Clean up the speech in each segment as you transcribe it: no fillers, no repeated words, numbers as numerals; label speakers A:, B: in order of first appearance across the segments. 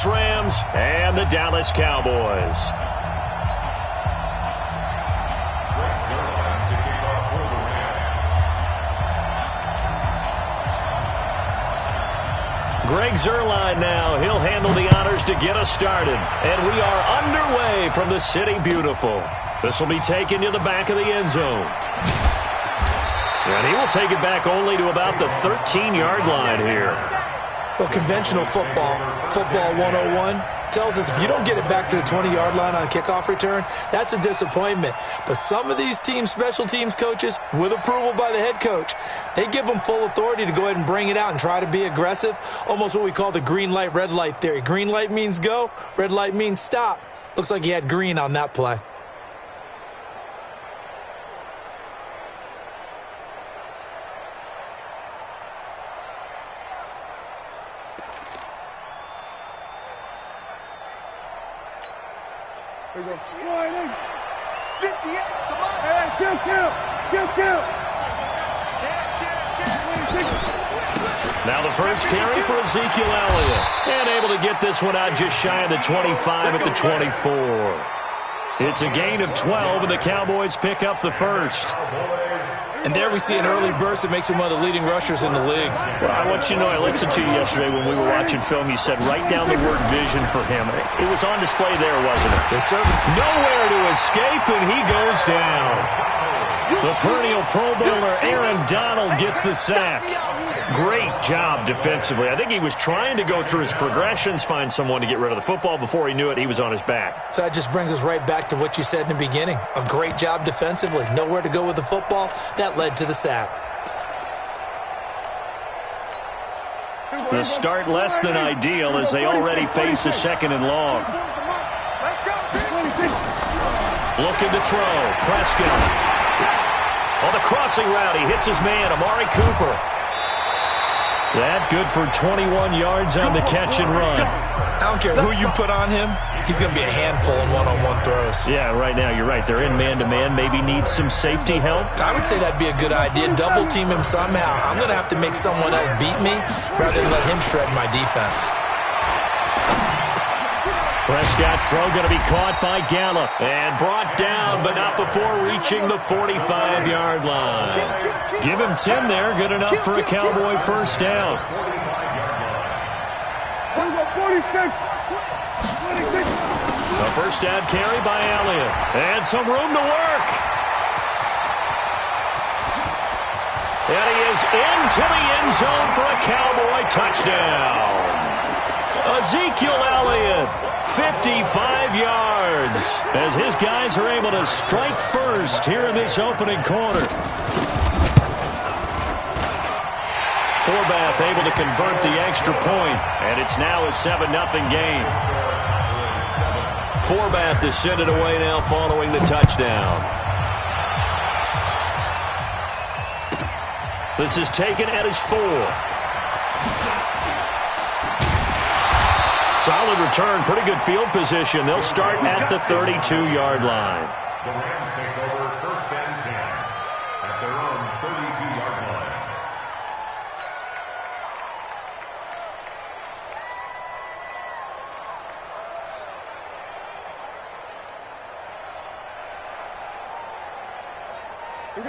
A: Angeles Rams and the Dallas Cowboys. Greg Zuerlein now. He'll handle the honors to get us started. And we are underway from the City Beautiful. This will be taken to the back of the end zone. And he will take it back only to about the 13-yard line here.
B: Well, conventional football 101, tells us if you don't get it back to the 20-yard line on a kickoff return, that's a disappointment. But some of these team special teams coaches, with approval by the head coach, they give them full authority to go ahead and bring it out and try to be aggressive, almost what we call the green light, red light theory. Green light means go, red light means stop. Looks like he had green on that play.
C: There you go. 58, come on. Hey, kill.
A: Now the first carry for Ezekiel Elliott. And able to get this one out just shy of the 25 at the 24. It's a gain of 12, and the Cowboys pick up the first.
B: And there we see an early burst that makes him one of the leading rushers in the league.
A: Well, I want you to know, I listened to you yesterday when we were watching film. You said write down the word vision for him. It was on display there, wasn't it?
B: Yes, sir.
A: Nowhere to escape, and he goes down. The perennial Pro Bowler Aaron Donald gets the sack. Great job defensively. I think he was trying to go through his progressions, find someone to get rid of the football. Before he knew it, he was on his back.
B: So that just brings us right back to what you said in the beginning. A great job defensively. Nowhere to go with the football. That led to the sack.
A: The start less than ideal as they already face a second and long. Looking to throw. Prescott. On the crossing route, he hits his man, Amari Cooper. That good for 21 yards on the catch and run.
B: I don't care who you put on him. He's going to be a handful in one-on-one throws.
A: Yeah, right now, you're right. They're in man-to-man. Maybe needs some safety help.
B: I would say that'd be a good idea. Double team him somehow. I'm going to have to make someone else beat me rather than let him shred my defense.
A: Prescott's throw going to be caught by Gallup and brought down, but not before reaching the 45-yard line. Give him 10 there, good enough for a Cowboy first down. A first down carry by Elliott, and some room to work. And he is into the end zone for a Cowboy touchdown. Ezekiel Elliott, 55 yards, as his guys are able to strike first here in this opening quarter. Forbath able to convert the extra point, and it's now a 7-0 game. Forbath to send it away now following the touchdown. This is taken at his 4. Solid return, pretty good field position. They'll start at the 32-yard line.
D: The Rams take over first and 10 at their own 32-yard line.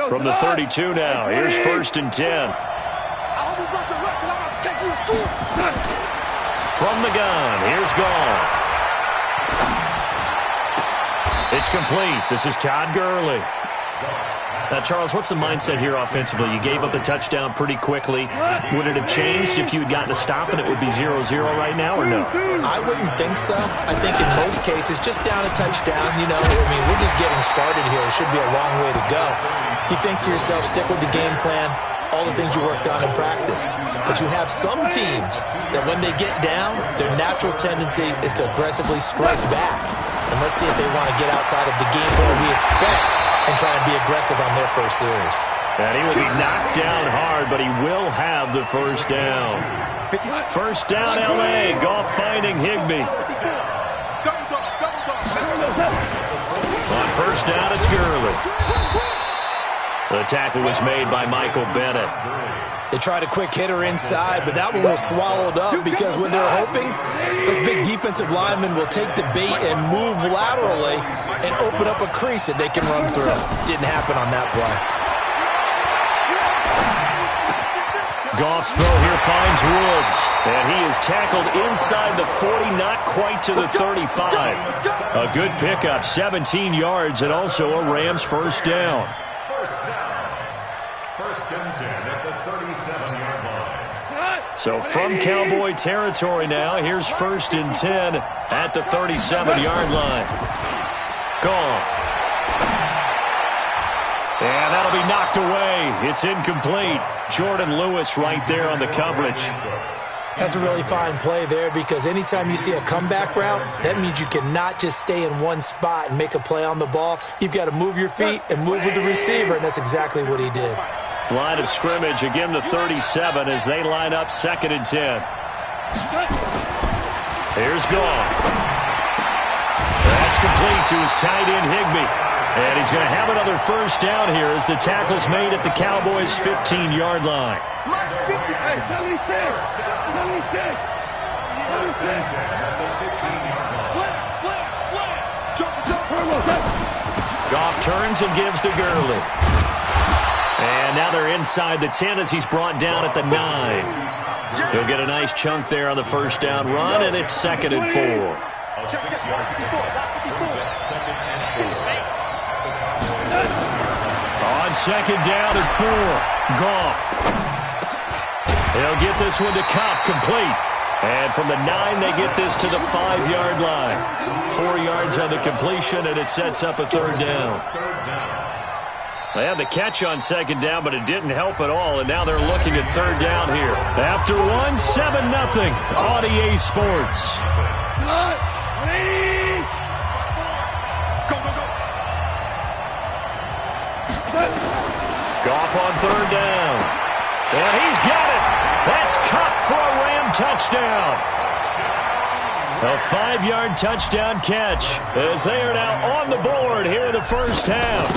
A: From the 32 now, here's first and 10. From the gun, here's Goff. It's complete. This is Todd Gurley. Now, Charles, what's the mindset here offensively? You gave up a touchdown pretty quickly. Would it have changed if you had gotten a stop and it would be 0-0 right now, or no?
B: I wouldn't think so. I think in most cases, just down a touchdown, you know, I mean, we're just getting started here. It should be a long way to go. You think to yourself, stick with the game plan, all the things you worked on in practice. But you have some teams that when they get down, their natural tendency is to aggressively strike back. And let's see if they want to get outside of the game plan we expect and try and be aggressive on their first series.
A: And he will be knocked down hard, but he will have the first down. First down, L.A. Goff finding Higbee. On first down, it's Gurley. The tackle was made by Michael Bennett.
B: They tried a quick hitter inside, but that one was swallowed up because when they're hoping, those big defensive linemen will take the bait and move laterally and open up a crease that they can run through. Didn't happen on that play.
A: Goff's throw here finds Woods, and he is tackled inside the 40, not quite to the 35. A good pickup, 17 yards, and also a Rams first down.
D: First and 10 at the 37-yard line.
A: So from Cowboy territory now, here's first and 10 at the 37-yard line. Gone. And that'll be knocked away. It's incomplete. Jordan Lewis right there on the coverage.
B: That's a really fine play there because anytime you see a comeback route, that means you cannot just stay in one spot and make a play on the ball. You've got to move your feet and move with the receiver, and that's exactly what he did.
A: Line of scrimmage, again the 37 as they line up second and 10. Here's Goff. That's complete to his tight end, Higbee. And he's going to have another first down here as the tackle's made at the Cowboys' 15-yard line. Goff turns and gives to Gurley. And now they're inside the 10 as he's brought down at the 9. He'll get a nice chunk there on the first down run, and it's second and 4.
D: A 6-yard second and 4.
A: On second down and 4, Goff. They'll get this one to Cobb, complete. And from the 9, they get this to the 5-yard line. 4 yards on the completion, and it sets up a third down. They had the catch on second down, but it didn't help at all, and now they're looking at third down here. After 1, 7-0 on EA Sports. Goff on third down. And he's got it. That's Kupp for a Ram touchdown. A 5-yard touchdown catch as they are now on the board here in the first half.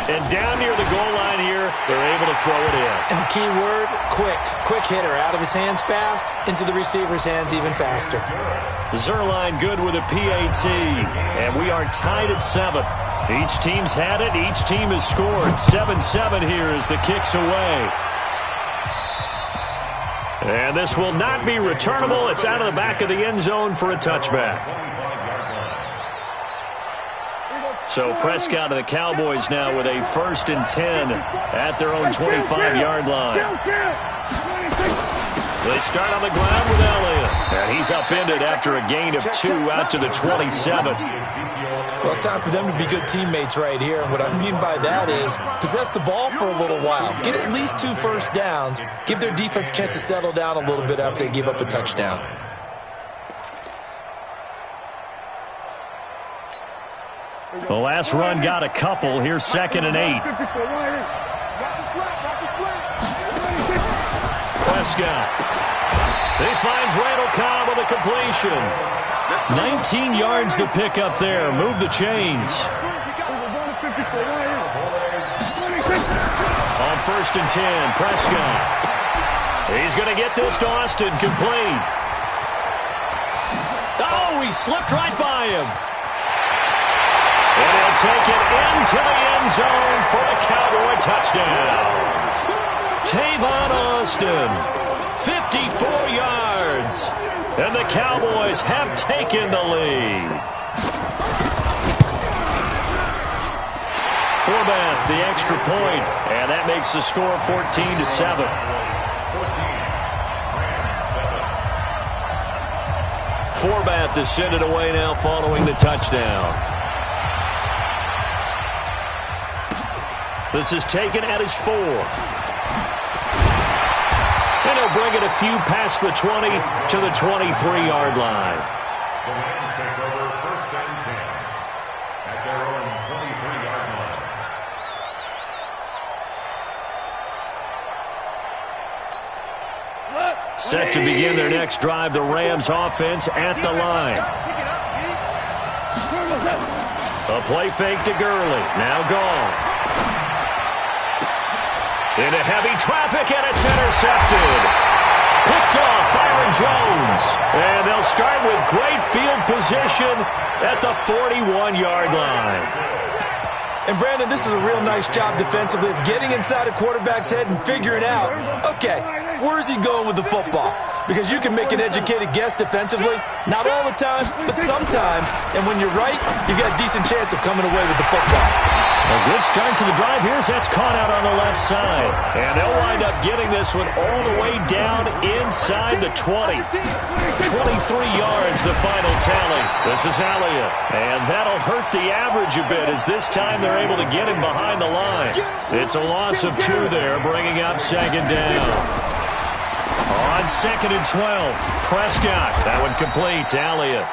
A: And down near the goal line here, they're able to throw it in.
B: And the key word, quick. Quick hitter. Out of his hands fast, into the receiver's hands even faster.
A: Zerline good with a PAT. And we are tied at 7. Each team's had it. Each team has scored. 7-7 here as the kick's away. And this will not be returnable. It's out of the back of the end zone for a touchback. So Prescott and the Cowboys now with a first and 10 at their own 25-yard line. They start on the ground with Elliott. And he's upended after a gain of 2 out to the 27.
B: Well, it's time for them to be good teammates right here. And what I mean by that is possess the ball for a little while. Get at least 2 first downs. Give their defense a chance to settle down a little bit after they give up a touchdown.
A: The last run got a couple. Here's second and 8. Prescott. He finds Randall Cobb with a completion. 19 yards to pick up there. Move the chains. On first and 10, Prescott. He's going to get this to Austin, complete. Oh, he slipped right by him. And he'll take it into the end zone for a Cowboy touchdown. Tavon Austin, 54 yards. And the Cowboys have taken the lead. Forbath, the extra point, and that makes the score 14-7. Forbath to send it away now following the touchdown. This is taken at his 4. And he'll bring it a few past the 20 to the 23-yard line.
D: The Rams take over first and 10 at their own 23-yard line.
A: Set to begin their next drive, the Rams offense at the line. A play fake to Gurley. Now Goff. Into heavy traffic, and it's intercepted. Picked off Byron Jones. And they'll start with great field position at the 41-yard line.
B: And, Brandon, this is a real nice job defensively of getting inside a quarterback's head and figuring out, okay, where's he going with the football? Because you can make an educated guess defensively, not all the time, but sometimes. And when you're right, you've got a decent chance of coming away with the football.
A: A good start to the drive here. That's caught out on the left side. And they'll wind up getting this one all the way down inside the 20. 23 yards, the final tally. This is Elliott. And that'll hurt the average a bit as this time they're able to get him behind the line. It's a loss of 2 there, bringing up second down. On 2nd and 12, Prescott. That one complete to Elliott.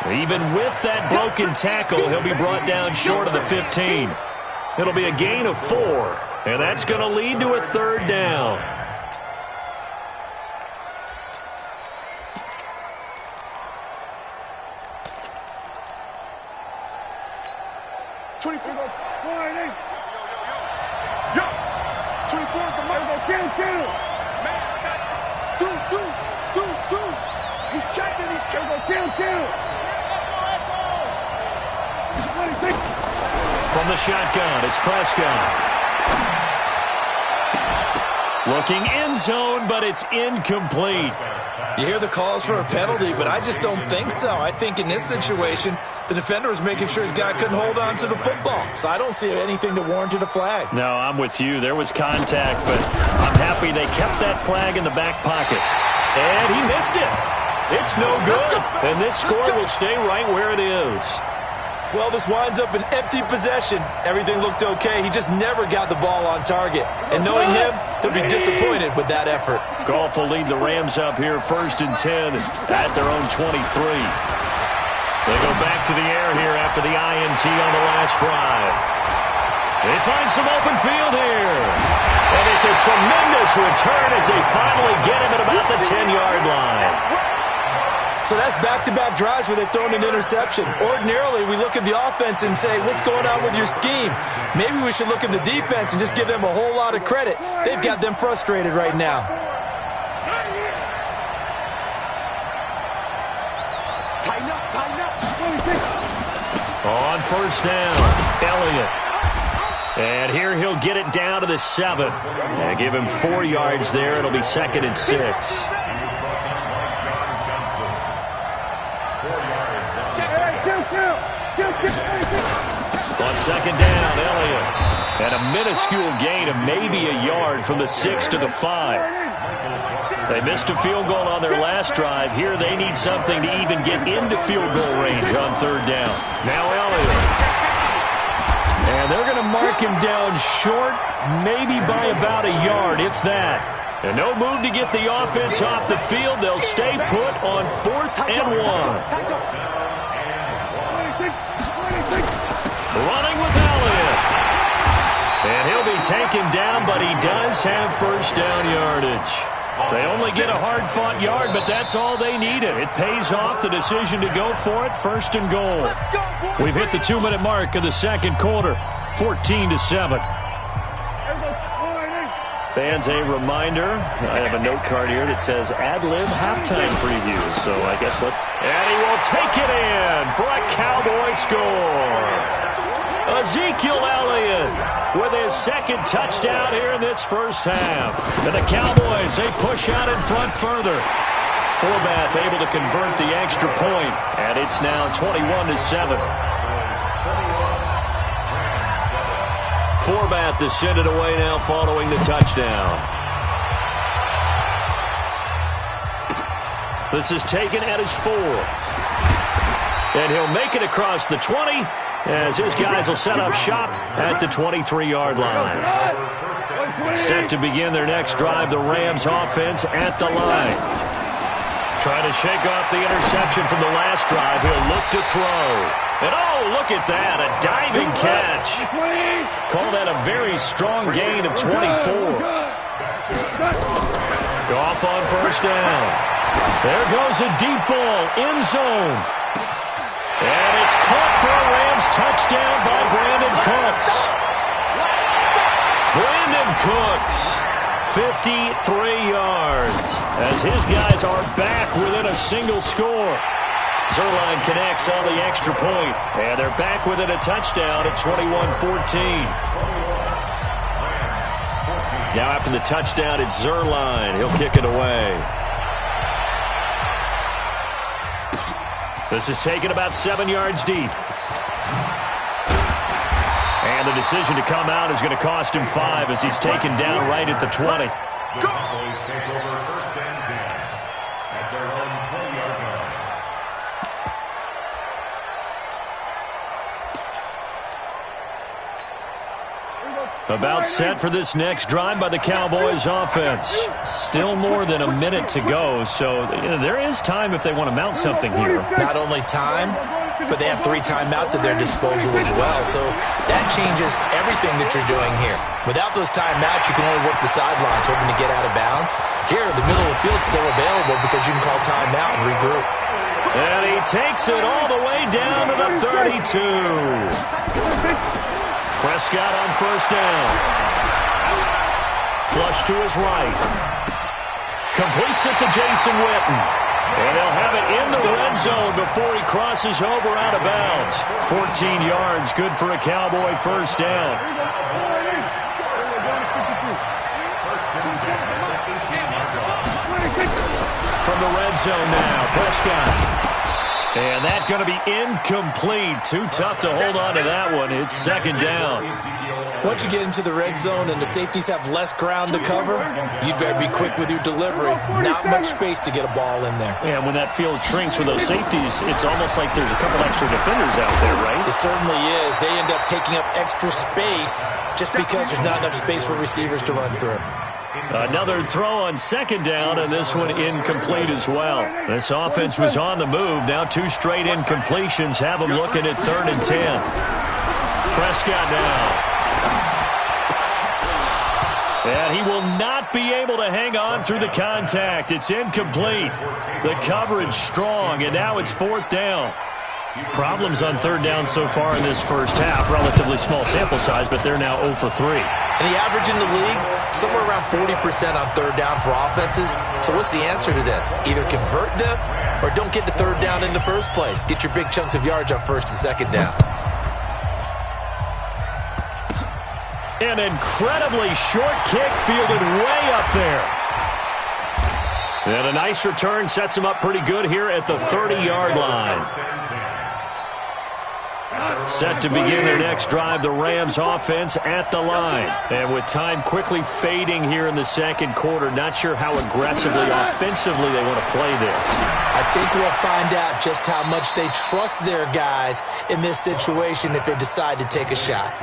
A: Even with that broken tackle, he'll be brought down short of the 15. It'll be a gain of 4, and that's going to lead to a 3rd down. From the shotgun, it's Prescott. Looking end zone, but it's incomplete.
B: You hear the calls for a penalty, but I just don't think so. I think in this situation, the defender was making sure his guy couldn't hold on to the football. So I don't see anything that warranted a flag.
A: No, I'm with you. There was contact, but I'm happy they kept that flag in the back pocket. And he missed it. It's no good. And this score will stay right where it is.
B: Well, this winds up an empty possession. Everything looked okay. He just never got the ball on target. And knowing him, he'll be disappointed with that effort.
A: Goff will lead the Rams up here 1st and 10 at their own 23. They go back to the air here after the INT on the last drive. They find some open field here. And it's a tremendous return as they finally get him at about the 10-yard line.
B: So that's back-to-back drives where they've thrown an interception. Ordinarily, we look at the offense and say, what's going on with your scheme? Maybe we should look at the defense and just give them a whole lot of credit. They've got them frustrated right now.
A: On 1st down, Elliott. And here he'll get it down to the 7. And give him 4 yards there. It'll be 2nd and 6. On 2nd down, Elliott. And a minuscule gain of maybe a yard from the 6 to the 5. They missed a field goal on their last drive. Here they need something to even get into field goal range on 3rd down. Now Elliott. And they're going to mark him down short, maybe by about a yard, if that. And no move to get the offense off the field. They'll stay put on 4th and 1. Running with Elliott. And he'll be taken down, but he does have 1st down yardage. They only get a hard-fought yard, but that's all they needed. It pays off the decision to go for it, 1st and goal. We've hit the 2-minute mark of the 2nd quarter, 14-7. Fans, a reminder, I have a note card here that says ad-lib halftime preview, so I guess let's... And he will take it in for a Cowboy score. Ezekiel Elliott with his 2nd touchdown here in this 1st half. And the Cowboys, they push out in front further. Forbath able to convert the extra point, and it's now 21-7. Forbath to send it away now following the touchdown. This is taken at his 4. And he'll make it across the 20 as his guys will set up shop at the 23-yard line. Set to begin their next drive, the Rams offense at the line. Trying to shake off the interception from the last drive. He'll look to throw. And oh, look at that, a diving catch. Call that a very strong gain of 24. Goff on 1st down. There goes a deep ball, end zone. And it's caught for a Rams touchdown by Brandon Cooks. Brandon cooks. 53 yards as his guys are back within a single score. Zerline connects on the extra point, and they're back within a touchdown at 21-14. Now after the touchdown, it's Zerline. He'll kick it away. This is taken about 7 yards deep. And the decision to come out is going to cost him 5 as he's taken down right at the 20.
D: The Cowboys take over 1st and 10 at their own 20-yard line.
A: About set for this next drive by the Cowboys offense. Still more than a minute to go, so there is time if they want to mount something here.
B: Not only time, but they have 3 timeouts at their disposal as well. So that changes everything that you're doing here. Without those timeouts, you can only work the sidelines, hoping to get out of bounds. Here, the middle of the field is still available because you can call timeout and regroup.
A: And he takes it all the way down to the 32. Prescott on 1st down. Flush to his right. Completes it to Jason Witten. And they'll have it in the red zone before he crosses over out of bounds. 14 yards, good for a Cowboy 1st down. From the red zone now, Prescott. And that's going to be incomplete. Too tough to hold on to that one. It's 2nd down.
B: Once you get into the red zone and the safeties have less ground to cover, you'd better be quick with your delivery. Not much space to get a ball in there.
A: Yeah, when that field shrinks with those safeties, it's almost like there's a couple extra defenders out there, right?
B: It certainly is. They end up taking up extra space just because there's not enough space for receivers to run through.
A: Another throw on 2nd down, and this one incomplete as well. This offense was on the move. Now 2 straight incompletions have them looking at 3rd and 10. Prescott now. And he will not be able to hang on through the contact. It's incomplete. The coverage strong, and now it's 4th down. Problems on 3rd down so far in this first half. Relatively small sample size, but they're now 0 for 3.
B: And the average in the league, somewhere around 40% on 3rd down for offenses. So what's the answer to this? Either convert them or don't get to 3rd down in the first place. Get your big chunks of yards on 1st and 2nd down.
A: An incredibly short kick fielded way up there. And a nice return sets him up pretty good here at the 30-yard line. Set to begin their next drive, the Rams offense at the line. And with time quickly fading here in the 2nd quarter, not sure how aggressively, offensively they want to play this.
B: I think we'll find out just how much they trust their guys in this situation if they decide to take a shot.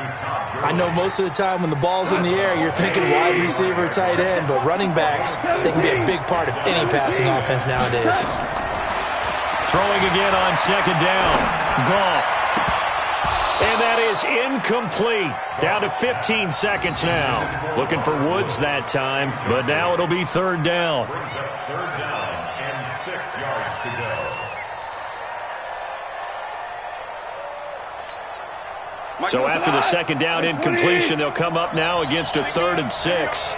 B: I know most of the time when the ball's in the air, you're thinking wide receiver, tight end, but running backs, they can be a big part of any passing offense nowadays.
A: Throwing again on 2nd down. Goff. And that is incomplete. Down to 15 seconds now. Looking for Woods that time, but now it'll be 3rd down.
D: Brings up 3rd down and 6 yards to go.
A: So after the 2nd down incompletion, they'll come up now against a 3rd and 6.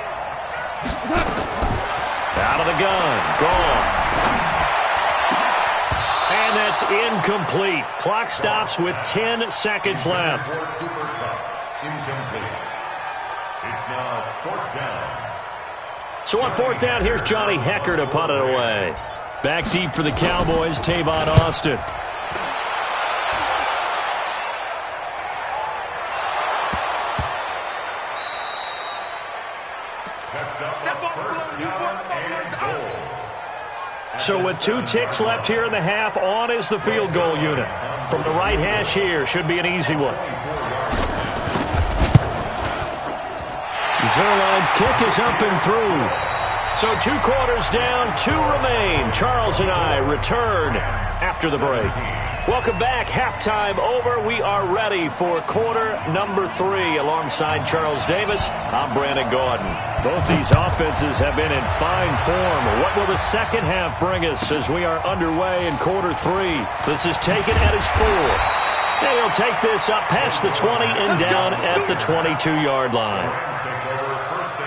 A: Out of the gun. Goff. And that's incomplete. Clock stops with 10 seconds left.
D: Incomplete. It's now 4th down.
A: So on 4th down, here's Johnny Hecker to punt it away. Back deep for the Cowboys, Tavon Austin.
D: Sets up a 1st down and goal.
A: So with 2 ticks left here in the half, on is the field goal unit. From the right hash here, should be an easy one. Zerline's kick is up and through. So 2 quarters down, 2 remain. Charles and I return after the break. Welcome back. Halftime over. We are ready for quarter number 3. Alongside Charles Davis, I'm Brandon Gaudin. Both these offenses have been in fine form. What will the second half bring us as we are underway in quarter 3? This is taken at his 4. And he'll take this up past the 20 and down at the 22-yard line.
D: Take over 1st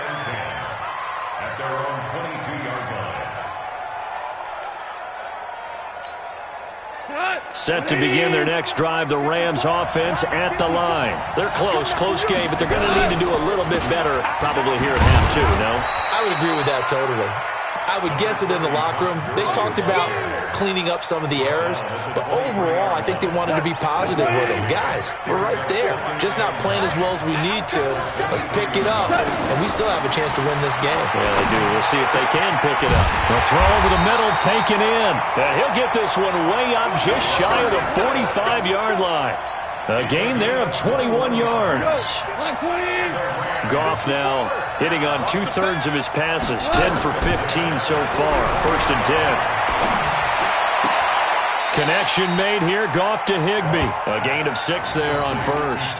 A: Set to begin their next drive, the Rams offense at the line. They're close game, but they're going to need to do a little bit better probably here at half two, no?
B: I would agree with that totally. I would guess it in the locker room. They talked about cleaning up some of the errors, but overall, I think they wanted to be positive with them. Guys, we're right there. Just not playing as well as we need to. Let's pick it up, and we still have a chance to win this game.
A: Yeah, they do. We'll see if they can pick it up. They'll throw over the middle, taken in. And he'll get this one way up just shy of the 45-yard line. A gain there of 21 yards. Goff now hitting on 2/3 of his passes, 10 for 15 so far. 1st and 10. Connection made here, Goff to Higbee. A gain of 6 there on 1st.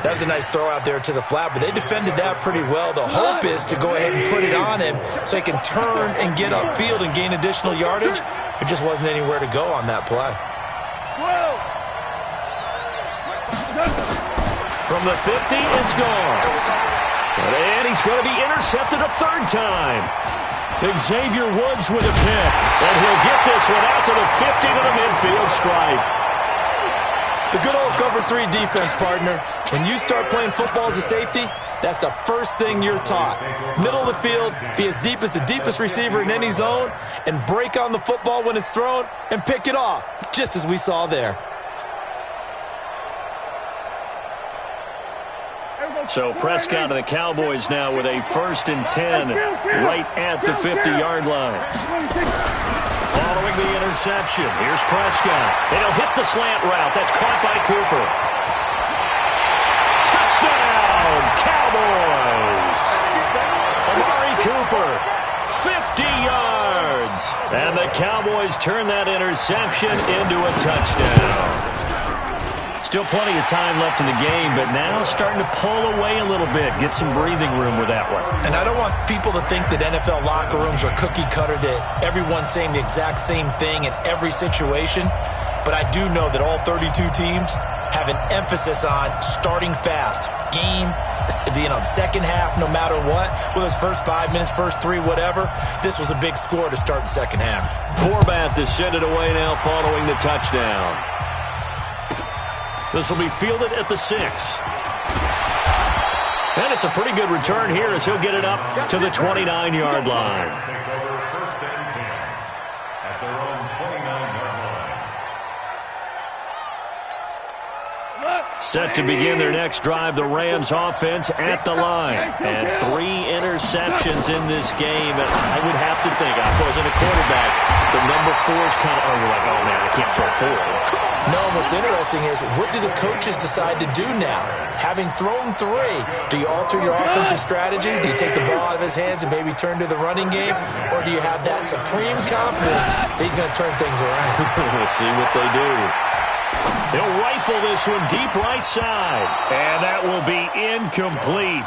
B: That was a nice throw out there to the flat, but they defended that pretty well. The hope is to go ahead and put it on him so he can turn and get upfield and gain additional yardage. There just wasn't anywhere to go on that play.
A: From the 50, it's gone. And he's going to be intercepted a 3rd time. Xavier Woods with a pick. And he'll get this one out to the 50 to the midfield stripe.
B: The good old cover 3 defense, partner. When you start playing football as a safety, that's the first thing you're taught. Middle of the field, be as deep as the deepest receiver in any zone, and break on the football when it's thrown and pick it off, just as we saw there.
A: So Prescott and the Cowboys now with a 1st and 10 right at the 50-yard line. Following the interception, here's Prescott. And he'll hit the slant route. That's caught by Cooper. Touchdown, Cowboys! Amari Cooper, 50 yards. And the Cowboys turn that interception into a touchdown. Still plenty of time left in the game, but now starting to pull away a little bit, get some breathing room with that one.
B: And I don't want people to think that NFL locker rooms are cookie cutter, that everyone's saying the exact same thing in every situation. But I do know that all 32 teams have an emphasis on starting fast. Game, the second half, no matter what, whether it's first 5 minutes, first 3, whatever. This was a big score to start the second half.
A: Forbath to send it away now following the touchdown. This will be fielded at the 6. And it's a pretty good return here as he'll get it up to the 29-yard line.
D: Take over 1st and 10 at their own 29-yard line.
A: Set to begin their next drive, the Rams offense at the line. And 3 interceptions in this game. And I would have to think, I wasn't a quarterback, the number 4 is kind of, like, oh, man, I can't throw 4.
B: No, what's interesting is, what do the coaches decide to do now? Having thrown 3, do you alter your offensive strategy? Do you take the ball out of his hands and maybe turn to the running game? Or do you have that supreme confidence that he's going to turn things around?
A: We'll see what they do. He'll rifle this one deep right side. And that will be incomplete.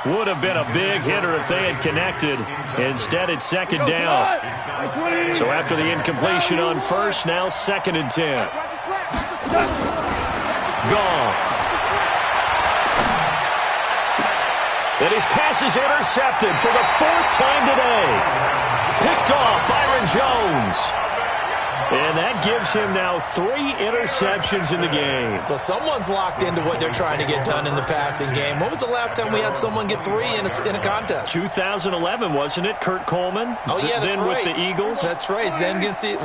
A: Would have been a big hitter if they had connected. Instead, it's 2nd down. So after the incompletion on 1st, now 2nd and 10. Goff. And his pass is intercepted for the 4th time today. Picked off Byron Jones. And that gives him now 3 interceptions in the game.
B: Well, someone's locked into what they're trying to get done in the passing game. When was the last time we had someone get 3 in a contest?
A: 2011, wasn't it? Kurt Coleman?
B: Oh, yeah, that's
A: then
B: right.
A: With the Eagles?
B: That's right. Then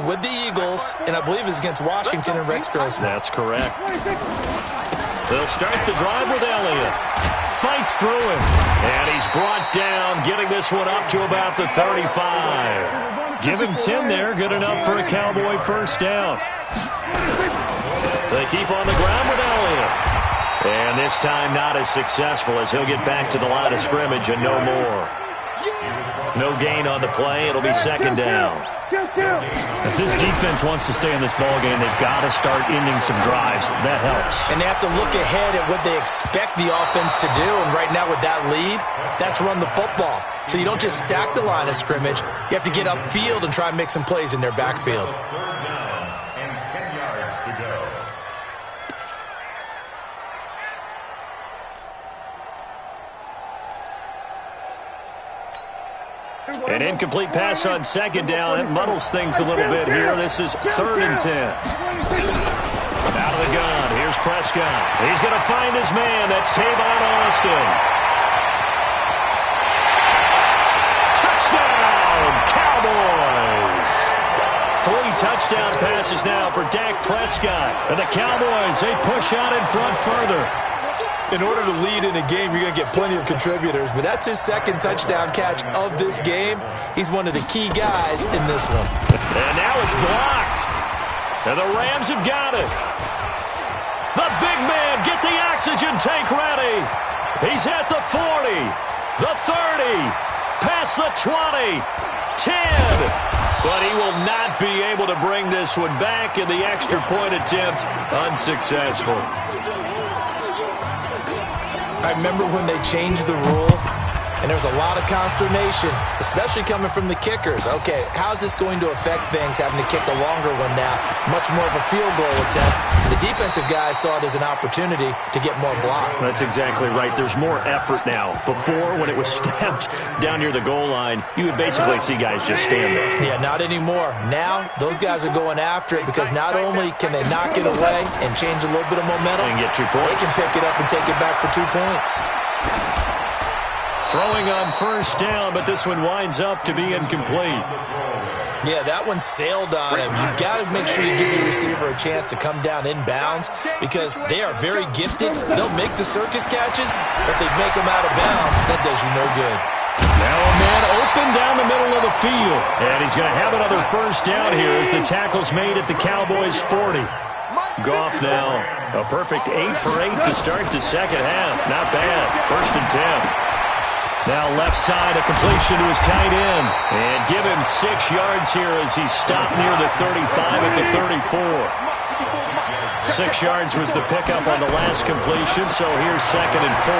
B: with the Eagles, and I believe it's against Washington and Rex Grossman.
A: That's correct. They'll start the drive with Elliott. Fights through him. And he's brought down, getting this one up to about the 35. Give him 10 there. Good enough for a Cowboy 1st down. They keep on the ground with Elliott. And this time not as successful as he'll get back to the line of scrimmage and no more. No gain on the play. It'll be 2nd down. If this defense wants to stay in this ballgame, they've got to start ending some drives. That helps.
B: And they have to look ahead at what they expect the offense to do. And right now with that lead, that's run the football. So you don't just stack the line of scrimmage. You have to get upfield and try and make some plays in their backfield.
D: 3rd down and 10 yards to go.
A: An incomplete pass on 2nd down. That muddles things a little bit here. This is 3rd and 10. Prescott. He's going to find his man. That's Tavon Austin. Touchdown, Cowboys. 3 touchdown passes now for Dak Prescott. And the Cowboys, they push out in front further.
B: In order to lead in a game, you're going to get plenty of contributors, but that's his 2nd touchdown catch of this game. He's one of the key guys in this one.
A: And now it's blocked. And the Rams have got it. The big man, get the oxygen tank ready. He's at the 40, the 30, past the 20, 10. But he will not be able to bring this one back, and the extra point attempt unsuccessful.
B: I remember when they changed the rule, and there was a lot of consternation, especially coming from the kickers. Okay, how's this going to affect things, having to kick a longer one now, much more of a field goal attempt? And the defensive guys saw it as an opportunity to get more block.
A: That's exactly right. There's more effort now. Before, when it was snapped down near the goal line, you would basically see guys just stand there.
B: Yeah, not anymore. Now, those guys are going after it because not only can they knock it away and change a little bit of momentum,
A: and get 2 points.
B: They can pick it up and take it back for 2 points.
A: Throwing on first down, but this one winds up to be incomplete.
B: Yeah, that one sailed on him. You've got to make sure you give your receiver a chance to come down inbounds because they are very gifted. They'll make the circus catches, but they make them out of bounds. That does you no good.
A: Now a man open down the middle of the field. And he's going to have another first down here as the tackle's made at the Cowboys' 40. Goff now, a perfect 8 for 8 to start the second half. Not bad. 1st and 10. Now left side, a completion to his tight end. And give him 6 yards here as he's stopped near the 35 at the 34. 6 yards was the pickup on the last completion, so here's 2nd and 4.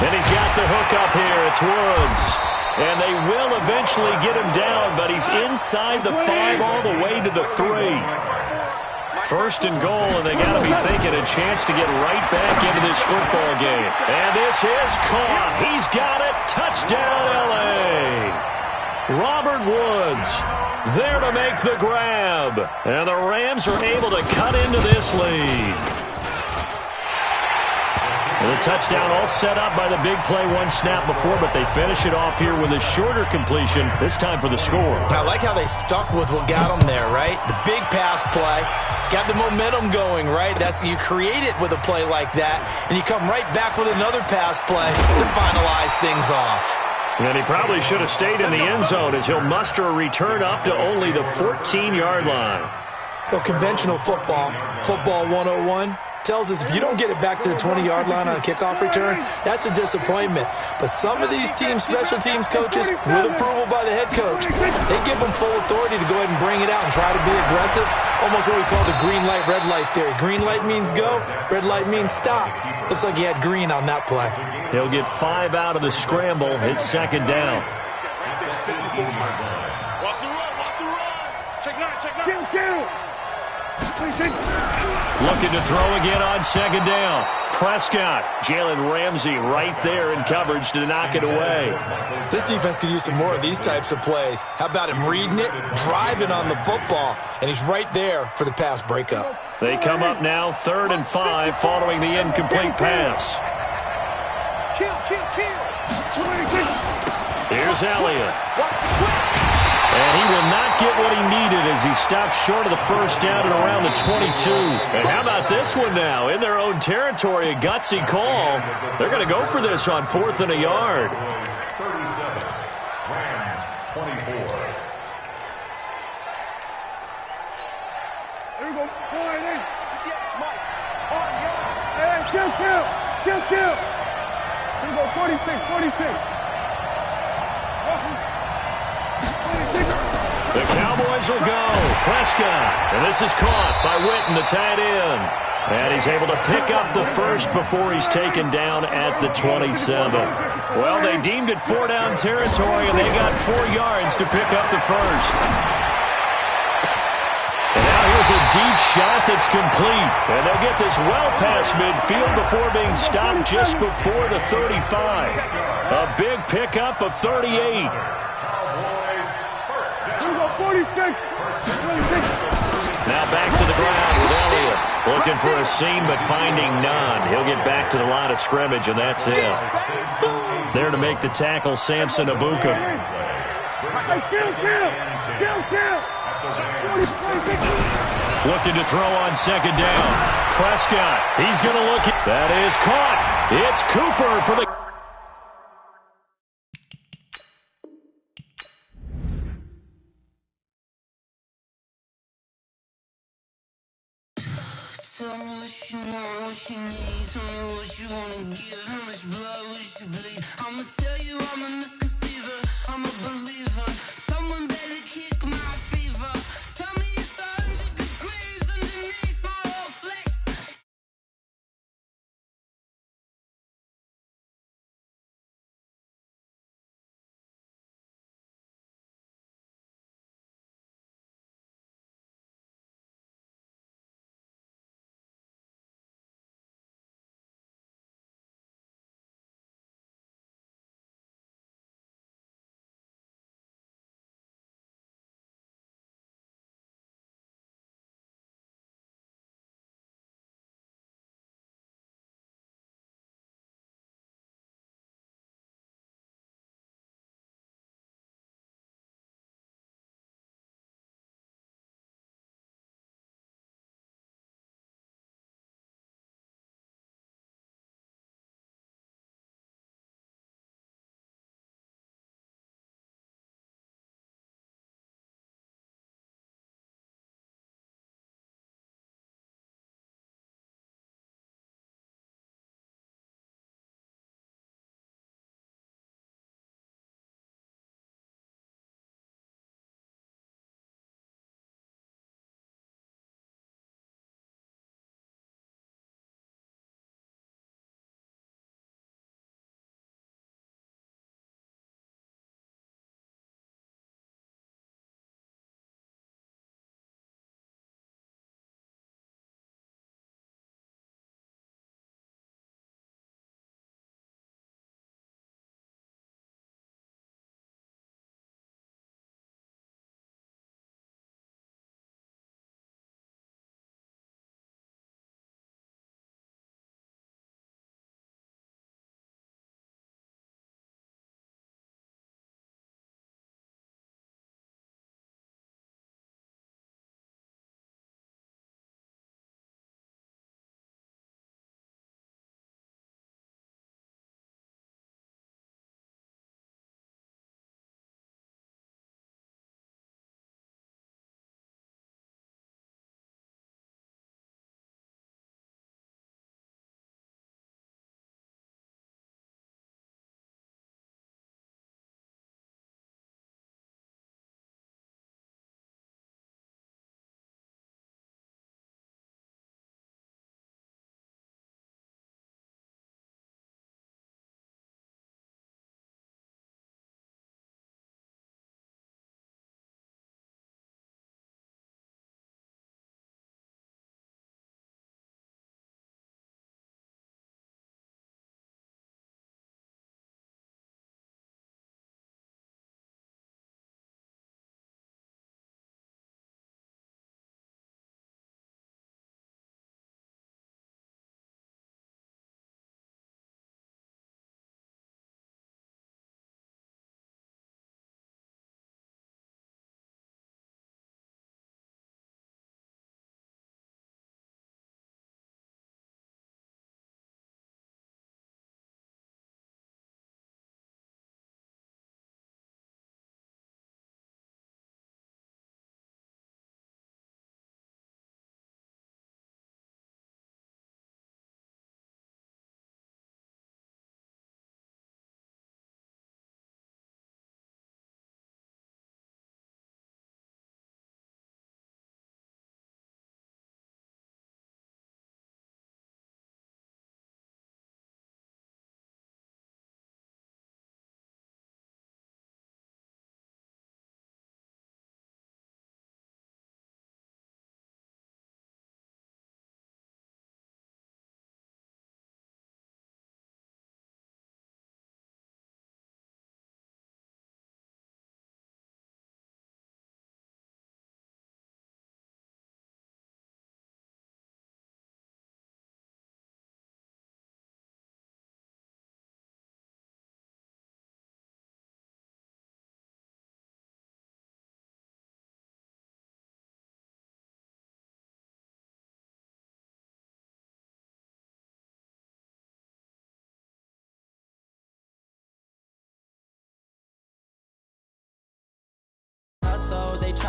A: And he's got the hook up here. It's Woods. And they will eventually get him down, but he's inside the 5 all the way to the 3. 1st and goal, and they got to be thinking a chance to get right back into this football game. And this is caught. He's got it. Touchdown, L.A. Robert Woods there to make the grab. And the Rams are able to cut into this lead. And the touchdown all set up by the big play 1 snap before, but they finish it off here with a shorter completion, this time for the score.
B: I like how they stuck with what got them there, right? The big pass play. Got the momentum going, right? You create it with a play like that, and you come right back with another pass play to finalize things off.
A: And he probably should have stayed in the end zone as he'll muster a return up to only the 14-yard line.
B: Well, conventional football 101, tells us if you don't get it back to the 20-yard line on a kickoff return, that's a disappointment. But some of these special teams coaches, with approval by the head coach, they give them full authority to go ahead and bring it out and try to be aggressive. Almost what we call the green light, red light theory. Green light means go, red light means stop. Looks like he had green on that play.
A: He'll get 5 out of the scramble. It's 2nd down.
C: Watch the run. Check 9. Kill.
A: Looking to throw again on 2nd down. Prescott, Jalen Ramsey right there in coverage to knock it away.
B: This defense could use some more of these types of plays. How about him reading it, driving on the football, and he's right there for the pass breakup.
A: They come up now 3rd and 5 following the incomplete pass.
C: Kill.
A: Here's Elliott. And he will not get what he needed as he stops short of the first down at around the 22. And how about this one now? In their own territory, a gutsy call. They're going to go for this on 4th and a yard.
D: 37, Rams 24.
C: Here we go. Hey, kill. Here we go, 46.
A: The Cowboys will go. Prescott. And this is caught by Witten, the tight end. And he's able to pick up the first before he's taken down at the 27. Well, they deemed it 4-down territory, and they got 4 yards to pick up the first. And now here's a deep shot that's complete. And they'll get this well past midfield before being stopped just before the 35. A big pickup of 38.
C: 46.
A: Now back to the ground with Elliott. Looking for a seam, but finding none. He'll get back to the line of scrimmage, and that's it. There to make the tackle, Samson Abuka. Looking to throw on second down. Prescott, he's going to look. That is caught. It's Cooper for the...
E: Tell me what you want, what you need. Tell me what you wanna give. How much blood would you bleed? I'ma tell you I'm a misconceiver. I'm a believer. Someone better kick my fever. Tell me it's 100 degrees underneath my whole flesh.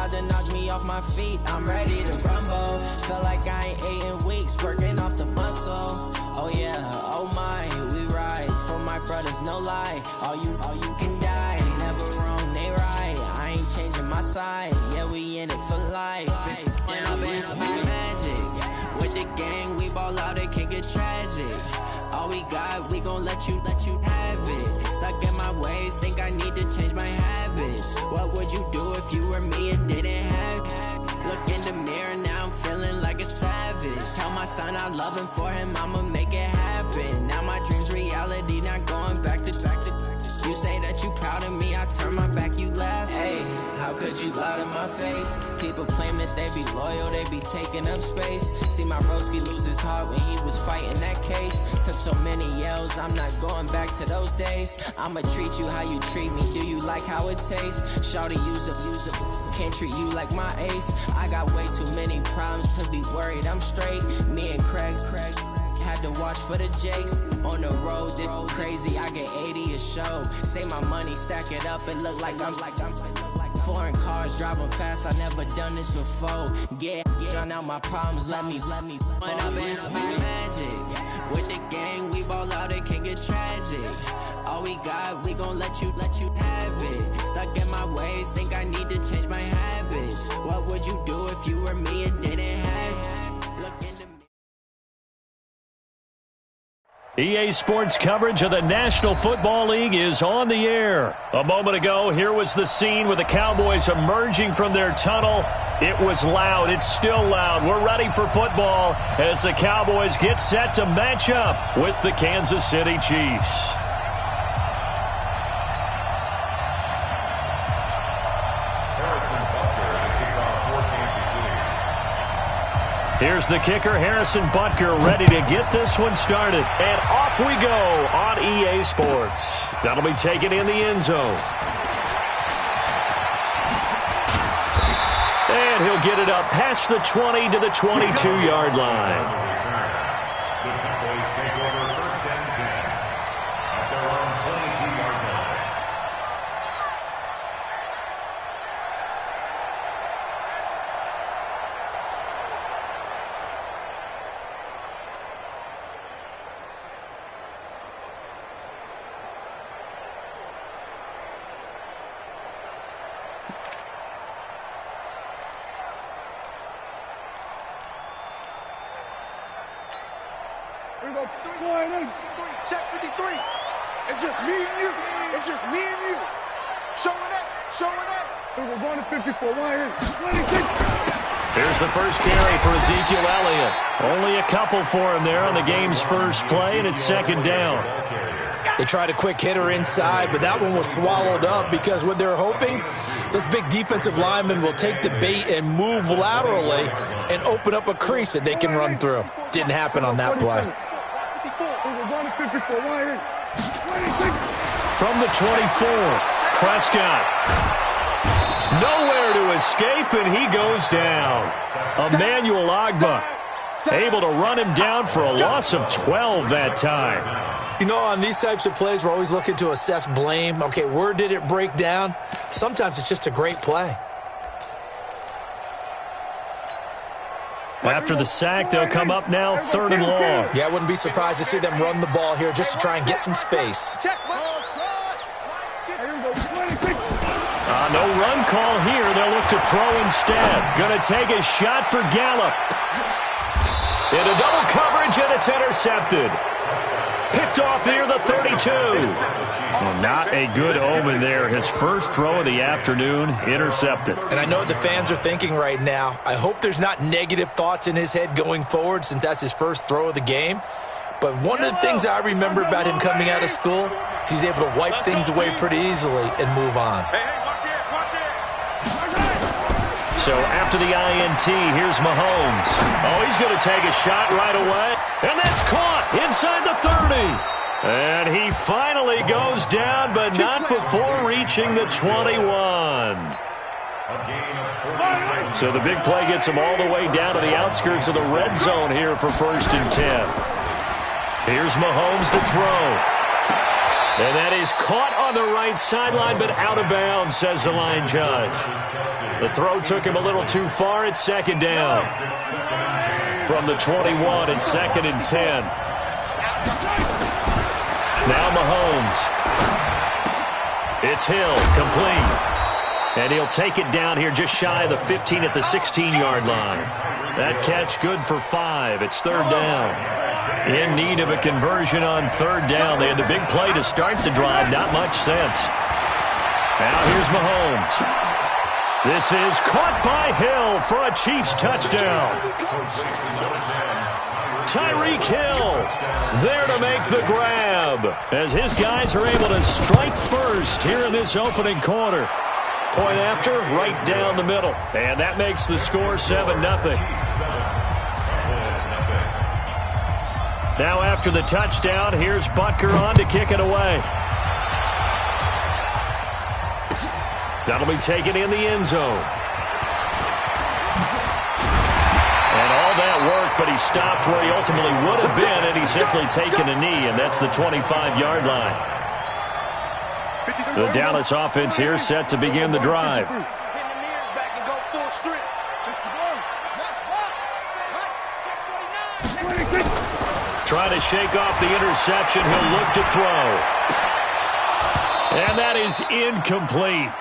F: tried to knock me off my feet, I'm ready to rumble. Felt like I ain't ate in weeks, working off the muscle. Oh yeah, oh my, we ride for my brothers, no lie. All you can die, never wrong, they right. I ain't changing my side, yeah, we in it for life. When I've been magic, with the gang, we ball out, it can get tragic. All we got, we gon' let you have it. Stuck in my ways, think I need to change my habits. What would you do if you were me and didn't have it? Look in the mirror, now I'm feeling like a savage. Tell my son I love him, for him I'ma make it happen. Now my dream's reality, not going back to. You say that you proud of me, I turn my back, you laugh. Hey, how could you lie to my face? People claim that they be loyal, they be taking up space. See my broski lose his heart when he was fighting that case. Took so many yells, I'm not going back to those days. I'ma treat you how you treat me, do you like how it tastes? Shawty, use it, can't treat you like my ace. I got way too many problems to be worried, I'm straight. Me and Craig had to watch for the Jakes. On the road, this crazy, I get 80 a show. Say my money, stack it up, it look like I'm foreign cars, driving fast, I never done this before. Get on out my problems, let me. When I've been magic, with the gang, we ball out, it can get tragic. All we got, we gon' let you have it. Stuck in my ways, think I need to change my habits. What would you do if you were me and didn't have it? Look in the
A: EA Sports coverage of the National Football League is on the air. A moment ago, here was the scene with the Cowboys emerging from their tunnel. It was loud. It's still loud. We're ready for football as the Cowboys get set to match up with the Kansas City Chiefs. Here's the kicker, Harrison Butker, ready to get this one started. And off we go on EA Sports. That'll be taken in the end zone. And he'll get it up past the 20 to the 22-yard line.
D: The Cowboys take over first and 10 at their own 22-yard line.
C: Here we go. 3, check 53. It's just me and you. It's just me and you. Showing up. Here we go. Going to 54. 26.
A: Here's the first carry for Ezekiel Elliott. Only a couple for him there on the game's first play, and it's second down.
B: They tried a quick hitter inside, but that one was swallowed up because what they're hoping, this big defensive lineman will take the bait and move laterally and open up a crease that they can run through. Didn't happen on that play.
A: From the 24, Prescott. Nowhere to escape, and he goes down. Emmanuel Ogbah able to run him down for a loss of 12 that time.
B: You know, on these types of plays, we're always looking to assess blame. Okay, where did it break down? Sometimes it's just a great play.
A: After the sack, they'll come up now 3rd and long.
B: Yeah, I wouldn't be surprised to see them run the ball here just to try and get some space.
A: No run call here. They'll look to throw instead. Going to take a shot for Gallup. In a double coverage, and it's intercepted. Picked off near the 32. Well, not a good omen there. His first throw of the afternoon, intercepted.
B: And I know what the fans are thinking right now. I hope there's not negative thoughts in his head going forward since that's his first throw of the game. But one of the things I remember about him coming out of school is he's able to wipe things away pretty easily and move on.
A: So after the INT, here's Mahomes. Oh, he's going to take a shot right away. And that's caught inside the 30. And he finally goes down, but not before reaching the 21. So the big play gets him all the way down to the outskirts of the red zone here for 1st and 10. Here's Mahomes to throw. And that is caught on the right sideline, but out of bounds, says the line judge. The throw took him a little too far. It's second down. From the 21, it's 2nd and 10. Now Mahomes. It's Hill, complete. And he'll take it down here just shy of the 15 at the 16-yard line. That catch good for 5. It's 3rd down. In need of a conversion on 3rd down. They had the big play to start the drive. Not much sense. Now here's Mahomes. This is caught by Hill for a Chiefs touchdown. Tyreek Hill there to make the grab as his guys are able to strike first here in this opening quarter. Point after, right down the middle. And that makes the score 7-0. Now after the touchdown, here's Butker on to kick it away. That'll be taken in the end zone. And all that work, but he stopped where he ultimately would have been, and he's simply taken a knee, and that's the 25-yard line. The Dallas offense here set to begin the drive. Trying to shake off the interception. He'll look to throw. And that is incomplete.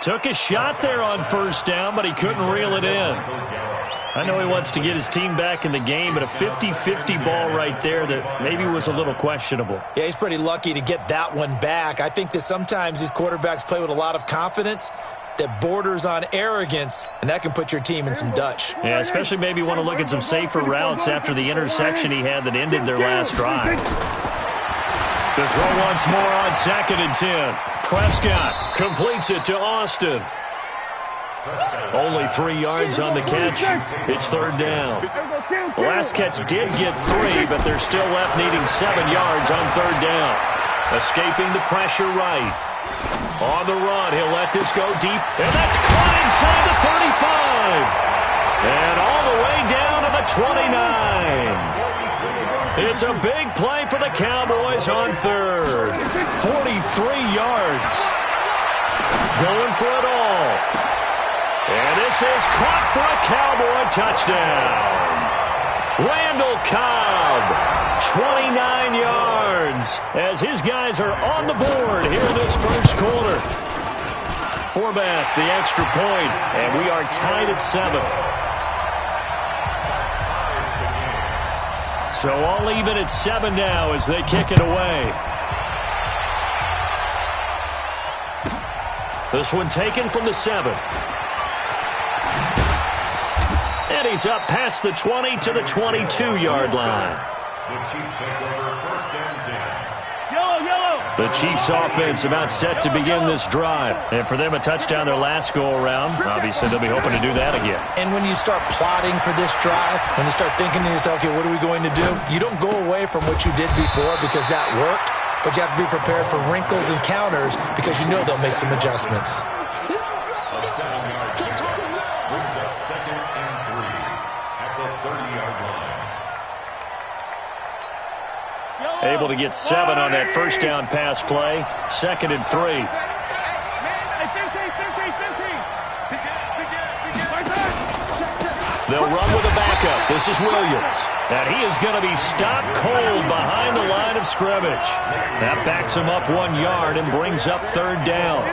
A: Took a shot there on 1st down, but he couldn't reel it in. I know he wants to get his team back in the game, but a 50-50 ball right there that maybe was a little questionable.
B: Yeah, he's pretty lucky to get that one back. I think that sometimes these quarterbacks play with a lot of confidence that borders on arrogance, and that can put your team in some Dutch.
A: Yeah, especially maybe want to look at some safer routes after the interception he had that ended their last drive. To throw once more on 2nd and 10. Prescott completes it to Austin. Only 3 yards on the catch. It's 3rd down. The last catch did get 3, but they're still left needing 7 yards on 3rd down. Escaping the pressure right. On the run, he'll let this go deep, and that's caught inside the 35. And all the way down to the 29. It's a big play for the Cowboys on 3rd. 43 yards. Going for it all. And this is caught for a Cowboy touchdown. Randall Cobb, 29 yards, as his guys are on the board here in this first quarter. Forbath, the extra point, and we are tied at 7. So all even at 7 now as they kick it away. This one taken from the 7. And he's up past the 20 to the 22-yard line.
D: The Chiefs take over 1st and 10.
C: Yellow.
A: The Chiefs offense about set to begin this drive. And for them, a touchdown their last go-around. Obviously, they'll be hoping to do that again.
B: And when you start plotting for this drive, when you start thinking to yourself, okay, what are we going to do? You don't go away from what you did before because that worked, but you have to be prepared for wrinkles and counters because you know they'll make some adjustments.
D: A 7-yard pickup brings up 2nd and 3 at the 30-yard line.
A: Able to get 7 on that first down pass play. 2nd and 3. They'll run with a backup. This is Williams. And he is going to be stopped cold behind the line of scrimmage. That backs him up 1 yard and brings up 3rd down.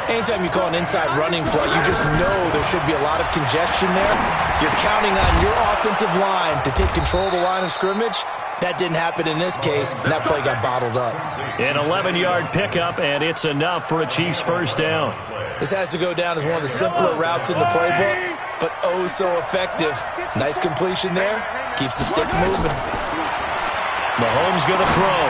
B: Anytime you call an inside running play, you just know there should be a lot of congestion there. You're counting on your offensive line to take control of the line of scrimmage. That didn't happen in this case, and that play got bottled up.
A: An 11-yard pickup, and it's enough for a Chiefs first down.
B: This has to go down as one of the simpler routes in the playbook, but oh so effective. Nice completion there. Keeps the sticks moving.
A: Mahomes going to throw.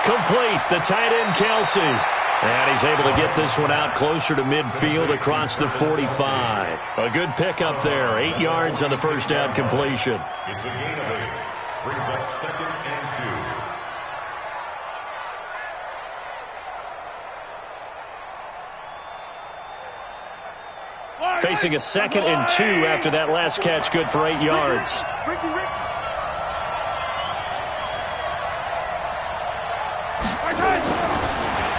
A: Complete, the tight end Kelsey. And he's able to get this one out closer to midfield across the 45. A good pickup there. 8 yards on the first down completion.
D: It's a gain of 8. Brings up 2nd and 2.
A: Facing a 2nd and 2 after that last catch, good for 8 yards.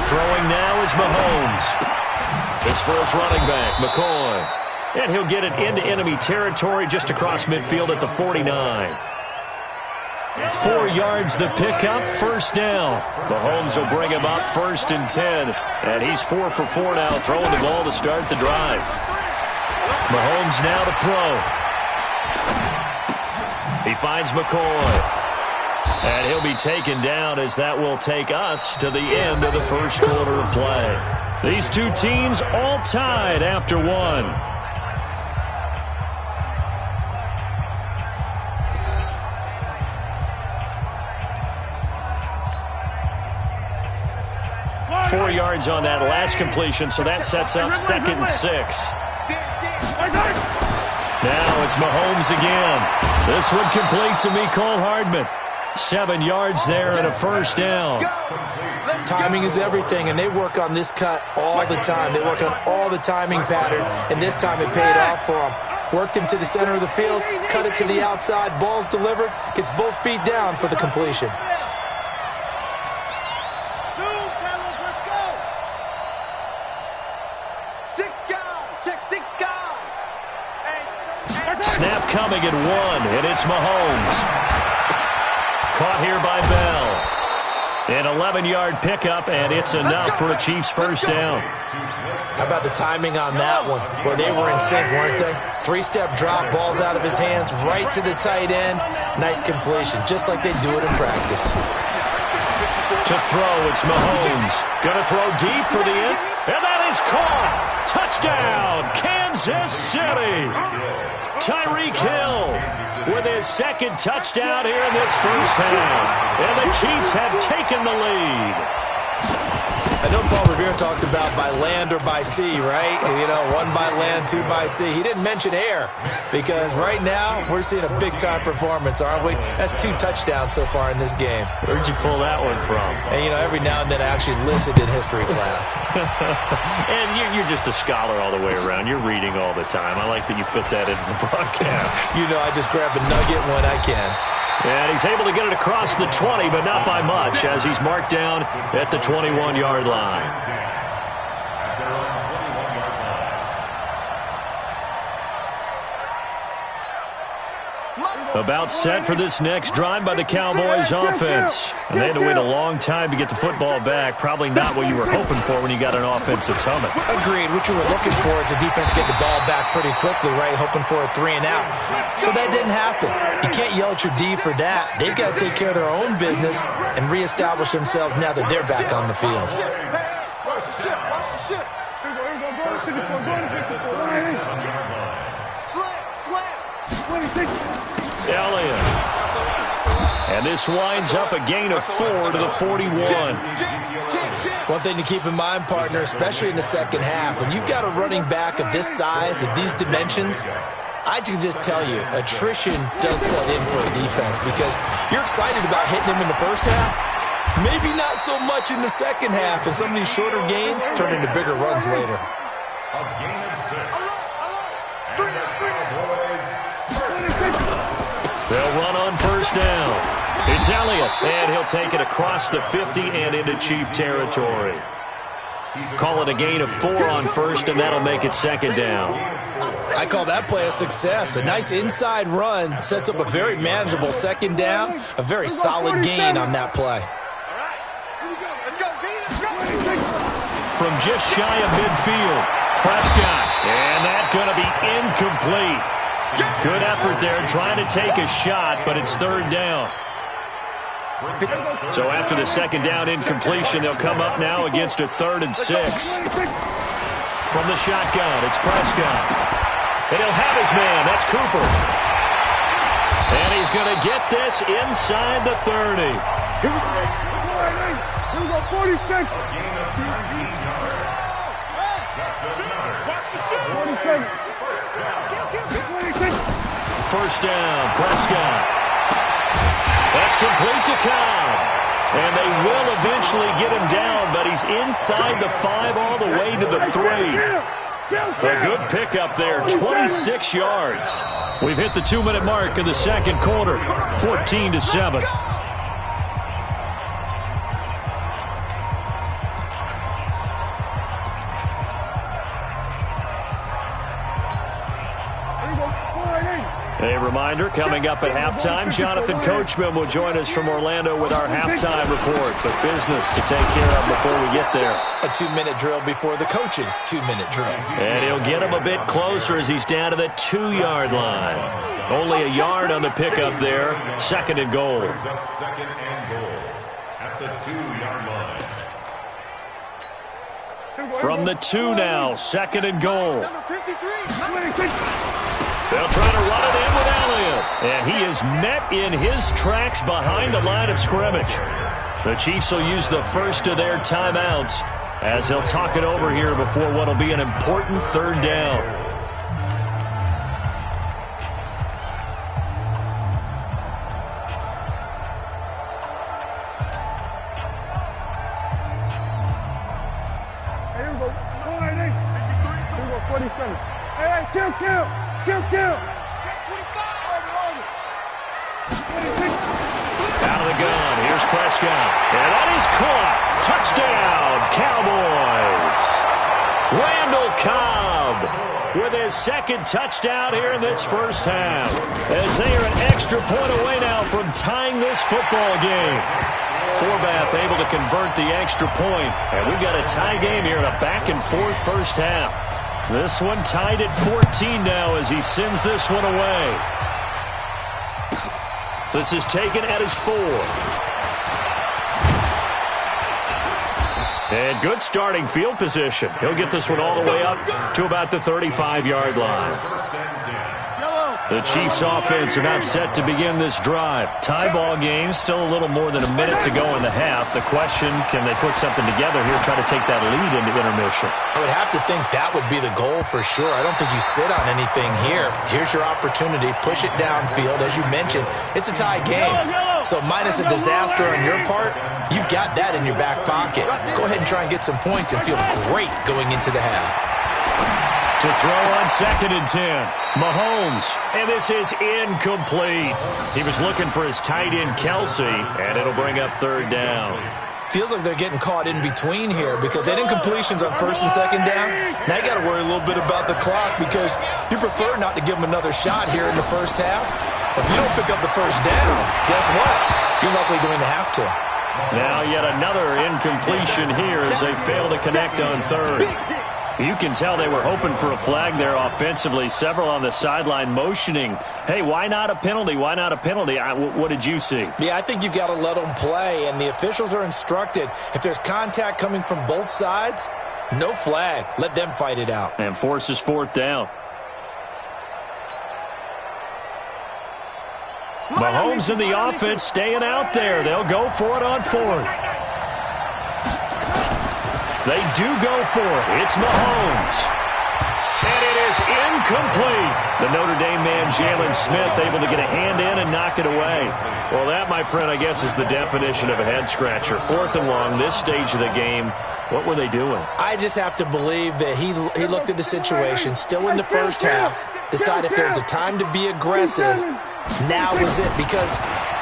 A: Throwing now is Mahomes. This for his running back, McCoy. And he'll get it into enemy territory just across midfield at the 49. 4 yards the pickup, first down. Mahomes will bring him up 1st and 10. And he's 4 for 4 now, throwing the ball to start the drive. Mahomes now to throw. He finds McCoy. And he'll be taken down as that will take us to the end of the first quarter of play. These two teams all tied after one. Four yards on that last completion, so that sets up 2nd and 6. Now it's Mahomes again. This one complete to Mecole Hardman. 7 yards there and a first down.
B: Timing is everything, and they work on this cut all the time. They work on all the timing patterns, and this time it paid off for them. Worked him to the center of the field, cut it to the outside, ball's delivered, gets both feet down for the completion.
A: Snap coming at 1, and it's Mahomes. Caught here by Bell. An 11-yard pickup, and it's enough for a Chiefs first down.
B: How about the timing on that one? Boy, they were in sync, weren't they? 3-step drop, ball's out of his hands, right to the tight end. Nice completion, just like they do it in practice.
A: To throw, it's Mahomes. Gonna throw deep for the end, and that is caught. Touchdown, Kansas City. Tyreek Hill with his 2nd touchdown here in this first half. And the Chiefs have taken the lead.
B: I know Paul Revere talked about by land or by sea, right? You know, 1 by land, 2 by sea. He didn't mention air because right now we're seeing a big-time performance, aren't we? That's 2 touchdowns so far in this game.
A: Where'd you pull that one from?
B: And, you know, every now and then I actually listened in history class.
A: And you're just a scholar all the way around. You're reading all the time. I like that you fit that into the broadcast.
B: You know, I just grab a nugget when I can.
A: And he's able to get it across the 20, but not by much, as he's marked down at the 21-yard line. About set for this next drive by the Cowboys offense. And they had to wait a long time to get the football back. Probably not what you were hoping for when you got an offense that's humming.
B: Agreed. What you were looking for is the defense get the ball back pretty quickly, right? Hoping for a 3 and out. So that didn't happen. You can't yell at your D for that. They've got to take care of their own business and reestablish themselves now that they're back on the field.
A: Elliott. And this winds up a gain of 4 to the 41.
B: One thing to keep in mind, partner, especially in the second half, when you've got a running back of this size, of these dimensions, I can just tell you, attrition does set in for a defense because you're excited about hitting him in the first half. Maybe not so much in the second half, and some of these shorter gains turn into bigger runs later.
D: A gain of 6.
A: They'll run on first down. It's Elliott, and he'll take it across the 50 and into Chief territory. Call it a gain of 4 on first, and that'll make it 2nd down.
B: I call that play a success. A nice inside run sets up a very manageable 2nd down, a very solid gain on that play.
A: From just shy of midfield, Prescott, and that's going to be incomplete. Good effort there trying to take a shot, but it's 3rd down. So after the 2nd down incompletion, they'll come up now against a 3rd and 6. From the shotgun, it's Prescott. And he'll have his man. That's Cooper. And he's going to get this inside the 30.
C: Here we go, 46.
D: Gain of 13 yards. That's another.
C: 47.
A: First down, Prescott. That's complete to Cobb. And they will eventually get him down, but he's inside the 5 all the way to the 3. A good pickup there, 26 yards. We've hit the 2-minute mark in the second quarter, 14-7. A reminder, coming up at halftime, Jonathan Coachman will join us from Orlando with our halftime report. But business to take care of before we get there.
B: A 2-minute drill before the coach's 2-minute drill.
A: And he'll get him a bit closer as he's down to the 2-yard line. Only a yard on the pickup there. 2nd and goal.
D: Second and goal at the 2-yard line.
A: From the 2 now, 2nd and goal.
C: Number 53.
A: They'll try to run it in with Elliott. And he is met in his tracks behind the line of scrimmage. The Chiefs will use the first of their timeouts as they'll talk it over here before what will be an important 3rd down.
C: Here we go. 47. Hey, kill.
A: Out of the gun, here's Prescott. And that is caught. Touchdown, Cowboys. Randall Cobb with his 2nd touchdown here in this first half. As they are an extra point away now from tying this football game. Forbath able to convert the extra point. And we've got a tie game here in a back-and-forth first half. This one tied at 14 now as he sends this one away. This is taken at his 4. And good starting field position. He'll get this one all the way up to about the 35-yard line. The Chiefs offense about set to begin this drive. Tie ball game, still a little more than a minute to go in the half. The question, can they put something together here, try to take that lead into intermission?
B: I would have to think that would be the goal for sure. I don't think you sit on anything here. Here's your opportunity. Push it downfield. As you mentioned, it's a tie game. So minus a disaster on your part, you've got that in your back pocket. Go ahead and try and get some points and feel great going into the half.
A: To throw on 2nd and 10. Mahomes. And this is incomplete. He was looking for his tight end, Kelsey, and it'll bring up 3rd down.
B: Feels like they're getting caught in between here because they had incompletions on 1st and 2nd down. Now you got to worry a little bit about the clock because you prefer not to give them another shot here in the first half. If you don't pick up the 1st down, guess what? You're likely going to have to.
A: Now yet another incompletion here as they fail to connect on 3rd. You can tell they were hoping for a flag there offensively. Several on the sideline motioning, hey, why not a penalty? Why not a penalty? What did you see?
B: Yeah, I think you've got to let them play, and the officials are instructed. If there's contact coming from both sides, no flag. Let them fight it out.
A: And forces 4th down. Mahomes and the offense staying out there. They'll go for it on 4th. They do go for it. It's Mahomes. And it is incomplete. The Notre Dame man, Jalen Smith, able to get a hand in and knock it away. Well, that, my friend, I guess is the definition of a head-scratcher. 4th and long, this stage of the game. What were they doing?
B: I just have to believe that he looked at the situation, still in the first half, decided if there was a time to be aggressive, now was it, because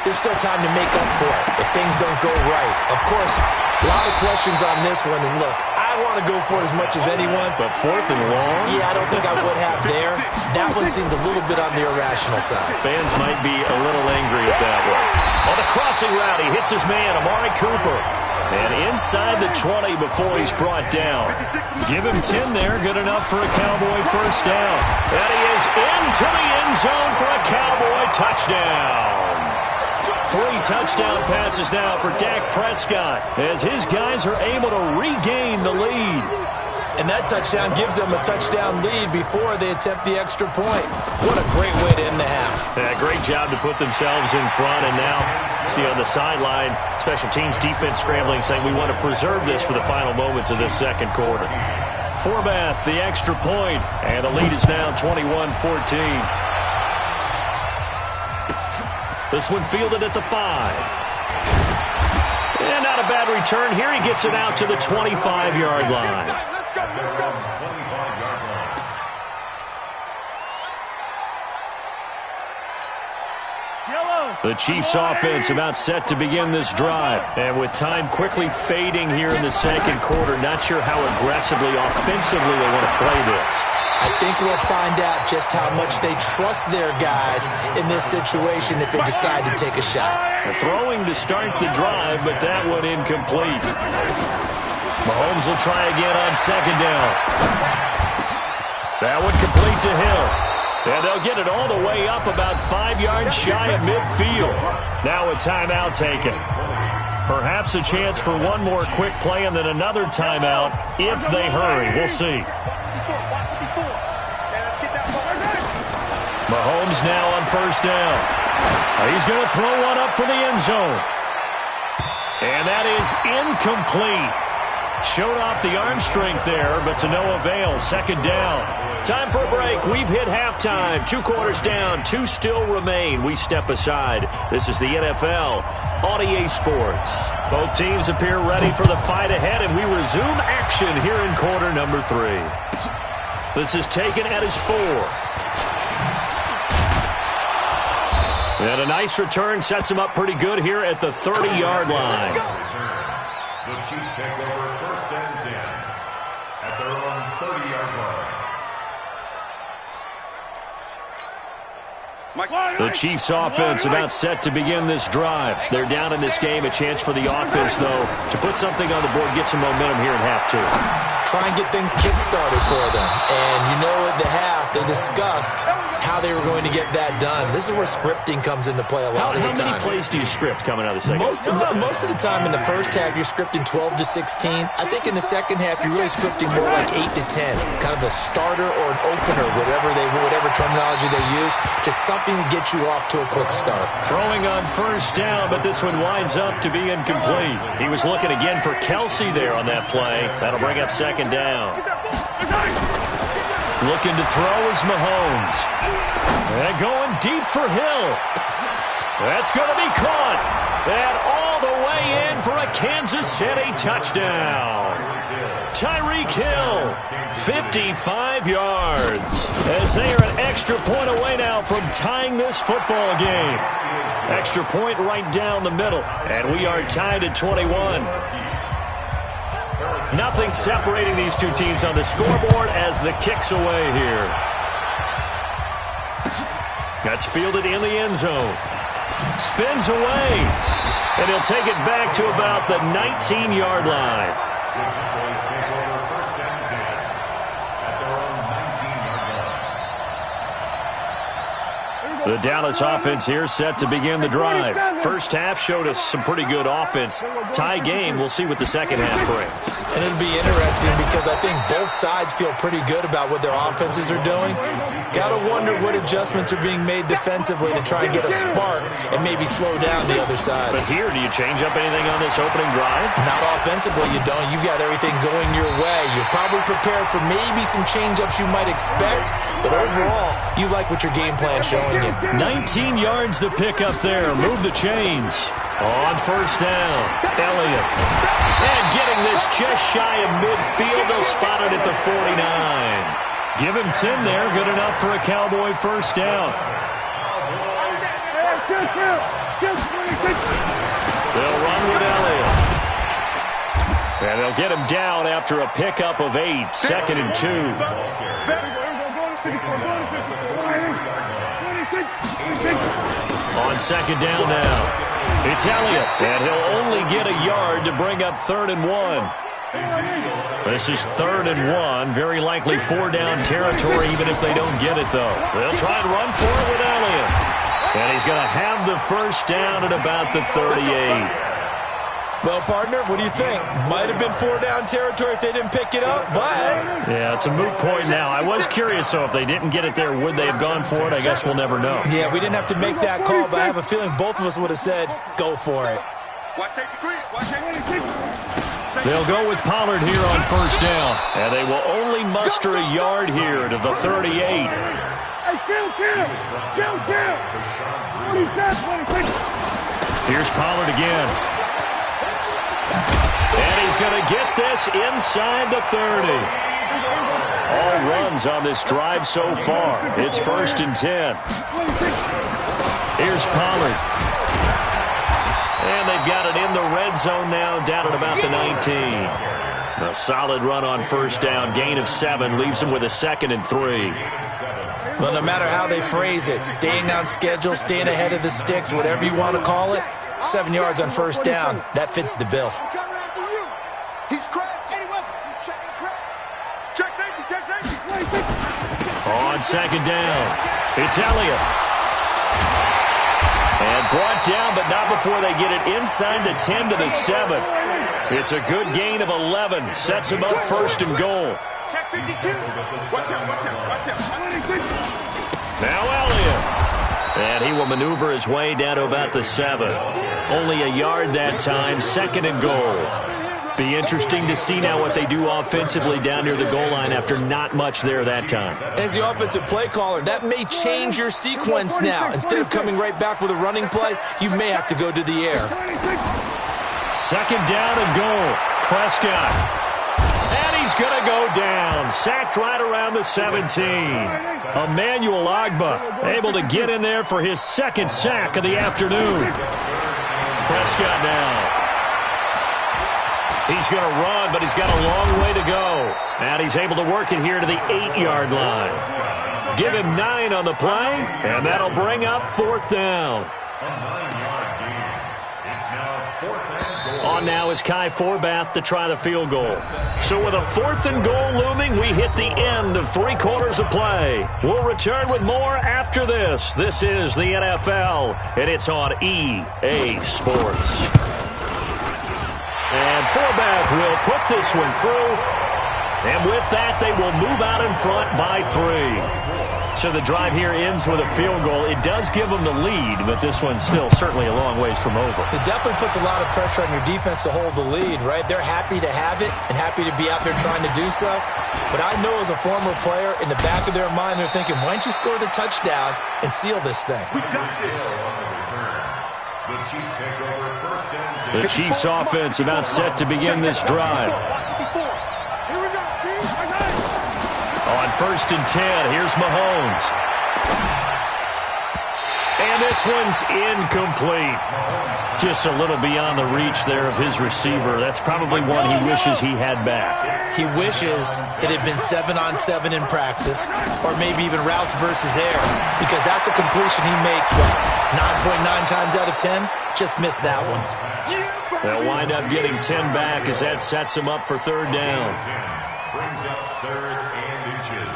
B: there's still time to make up for it if things don't go right. Of course, a lot of questions on this one, and look, I want to go for it as much as anyone.
A: But 4th and long?
B: Yeah, I don't think I would have there. That one seemed a little bit on the irrational side.
A: Fans might be a little angry at that one. On the crossing route, he hits his man, Amari Cooper. And inside the 20 before he's brought down. Give him 10 there, good enough for a Cowboy 1st down. And he is into the end zone for a Cowboy touchdown. 3 touchdown passes now for Dak Prescott as his guys are able to regain the lead.
B: And that touchdown gives them a touchdown lead before they attempt the extra point. What a great way to end the half.
A: Yeah, great job to put themselves in front. And now, see on the sideline, special teams defense scrambling, saying we want to preserve this for the final moments of this 2nd quarter. Forbath, the extra point, and the lead is now 21-14. This one fielded at the 5. And not a bad return here. He gets it out to the 25-yard line. The Chiefs offense about set to begin this drive. And with time quickly fading here in the 2nd quarter, not sure how aggressively, offensively they want to play this.
B: I think we'll find out just how much they trust their guys in this situation if they decide to take a shot.
A: Throwing to start the drive, but that one incomplete. Mahomes will try again on second down. That one complete to Hill. And they'll get it all the way up about 5 yards shy of midfield. Now a timeout taken. Perhaps a chance for one more quick play and then another timeout if they hurry. We'll see. Mahomes now on first down. He's going to throw one up for the end zone. And that is incomplete. Showed off the arm strength there, but to no avail. Second down. Time for a break. We've hit halftime. 2 quarters down. 2 still remain. We step aside. This is the NFL on EA Sports. Both teams appear ready for the fight ahead, and we resume action here in quarter number 3. This is taken at his 4. And a nice return sets him up pretty good here at the 30-yard line.
D: The Chiefs take over first and 10 at their own 30-yard line.
A: The Chiefs offense about set to begin this drive. They're down in this game. A chance for the offense, though, to put something on the board, get some momentum here in half 2.
B: Try and get things kick-started for them. And you know at the half, they discussed how they were going to get that done. This is where scripting comes into play a lot of the time.
A: How many plays do you script coming out of the second?
B: Most of the time in the first half, you're scripting 12 to 16. I think in the second half, you're really scripting more like 8 to 10. Kind of a starter or an opener, whatever terminology they use, just something to get you off to a quick start.
A: Throwing on first down, but this one winds up to be incomplete. He was looking again for Kelsey there on that play. That'll bring up second down. Looking to throw is Mahomes. And going deep for Hill. That's going to be caught. And all the way in for a Kansas City touchdown. Tyreek Hill, 55 yards. As they are an extra point away now from tying this football game. Extra point right down the middle. And we are tied at 21. Nothing separating these two teams on the scoreboard as the kick's away here. That's fielded in the end zone. Spins away. And he'll take it back to about the 19-yard line. The Dallas offense here set to begin the drive. First half showed us some pretty good offense. Tie game, we'll see what the second half brings.
B: And it'll be interesting because I think both sides feel pretty good about what their offenses are doing. Got to wonder what adjustments are being made defensively to try and get a spark and maybe slow down the other side.
A: But here, do you change up anything on this opening drive?
B: Not offensively, you don't. You've got everything going your way. You're probably prepared for maybe some change-ups you might expect, but overall, you like what your game plan's showing you.
A: 19 yards to pick up there. Move the chains. On first down, Elliott. And getting this just shy of midfield. They'll spot it at the 49. Give him 10 there. Good enough for a Cowboy first down. They'll run with Elliott. And they'll get him down after a pickup of 8. Second and 2. On second down now. It's Elliott, and he'll only get a yard to bring up 3rd and 1. This is 3rd and 1. Very likely 4-down territory, even if they don't get it, though. They'll try and run for it with Elliott. And he's going to have the first down at about the 38.
B: Well, partner, what do you think? Might have been 4-down territory if they didn't pick it up, but...
A: Yeah, it's a moot point now. I was curious, so if they didn't get it there, would they have gone for it? I guess we'll never know.
B: Yeah, we didn't have to make that call, but I have a feeling both of us would have said, go for it.
A: They'll go with Pollard here on first down, and they will only muster a yard here to the 38. Here's Pollard again. And he's going to get this inside the 30. All runs on this drive so far. It's 1st and 10. Here's Pollard. And they've got it in the red zone now, down at about the 19. A solid run on first down. Gain of 7 leaves them with a 2nd and 3.
B: Well, no matter how they phrase it, staying on schedule, staying ahead of the sticks, whatever you want to call it, 7 yards on first down, that fits the bill.
C: He's crashing. He's checking crash. Check safety.
A: On 2nd down, it's Elliott. And brought down, but not before they get it inside the 10 to the 7. It's a good gain of 11. Sets him up 1st and goal.
C: Check 52. Watch out.
A: Now Elliott. And he will maneuver his way down to about the 7. Only a yard that time, 2nd and goal. Be interesting to see now what they do offensively down near the goal line after not much there that time.
B: As the offensive play caller, that may change your sequence now. Instead of coming right back with a running play, you may have to go to the air.
A: 2nd down and goal. Prescott. And he's going to go down. Sacked right around the 17. Emmanuel Ogbah able to get in there for his 2nd sack of the afternoon. Prescott now. He's going to run, but he's got a long way to go. And he's able to work it here to the 8-yard line. Give him 9 on the play, and that'll bring up 4th down. On now is Kai Forbath to try the field goal. So with a 4th and goal looming, we hit the end of 3 quarters of play. We'll return with more after this. This is the NFL, and it's on EA Sports. And Forbath will put this one through. And with that, they will move out in front by 3. So the drive here ends with a field goal. It does give them the lead, but this one's still certainly a long ways from over.
B: It definitely puts a lot of pressure on your defense to hold the lead, right? They're happy to have it and happy to be out there trying to do so. But I know as a former player, in the back of their mind, they're thinking, why don't you score the touchdown and seal this thing?
C: We got this.
D: The Chiefs take over 1st and 10.
A: The Chiefs offense about set to begin this drive.
C: Here we go, Chiefs.
A: On 1st and 10, here's Mahomes. And this one's incomplete. Just a little beyond the reach there of his receiver. That's probably one he wishes he had back.
B: He wishes it had been 7-on-7 in practice, or maybe even routes versus air, because that's a completion he makes, 9.9 times out of 10? Just missed that one.
A: They'll wind up getting 10 back as that sets him up for 3rd down.
D: Brings up 3rd and inches.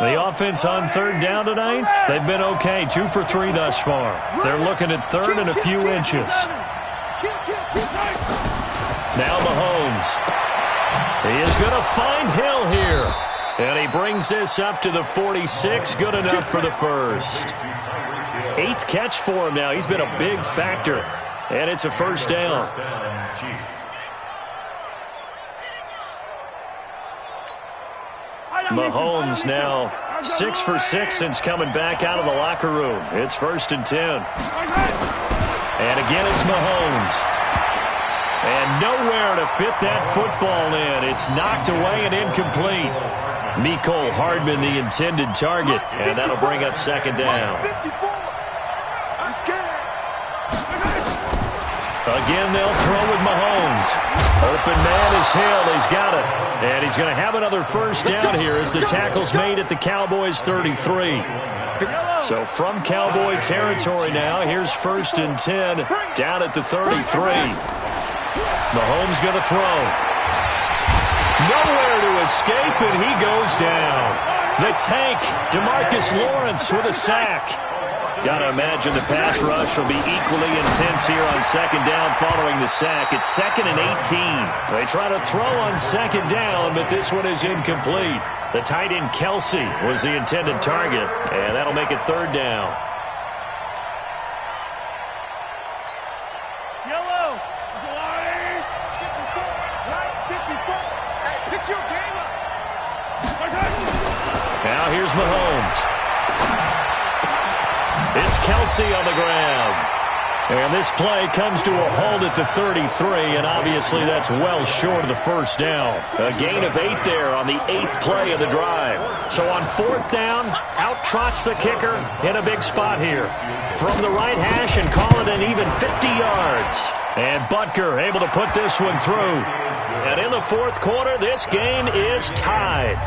A: The offense on 3rd down tonight, they've been okay, 2 for 3 thus far. They're looking at 3rd and a few inches. Now Mahomes. He is going to find Hill here. And he brings this up to the 46, good enough for the 1st. 8th catch for him now. He's been a big factor. And it's a 1st down. Mahomes now 6 for 6 since coming back out of the locker room. It's 1st and 10. And again, it's Mahomes. And nowhere to fit that football in. It's knocked away and incomplete. Mecole Hardman, the intended target. And that'll bring up 2nd down. Again, they'll throw with Mahomes. Open man is Hill. He's got it. And he's going to have another 1st down here as the tackle's made at the Cowboys' 33. So from Cowboy territory now, here's 1st and 10 down at the 33. Mahomes going to throw. Nowhere to escape, and he goes down. The tank, DeMarcus Lawrence with a sack. Got to imagine the pass rush will be equally intense here on 2nd down following the sack. It's 2nd and 18. They try to throw on 2nd down, but this one is incomplete. The tight end Kelsey was the intended target, and that'll make it 3rd down.
C: Yellow. Right, 54. Hey, pick your game up.
A: Now here's Mahomes. It's Kelsey on the ground. And this play comes to a halt at the 33, and obviously that's well short of the first down. A gain of 8 there on the 8th play of the drive. So on 4th down, out trots the kicker in a big spot here. From the right hash and call it an even 50 yards. And Butker able to put this one through. And in the 4th quarter, this game is tied.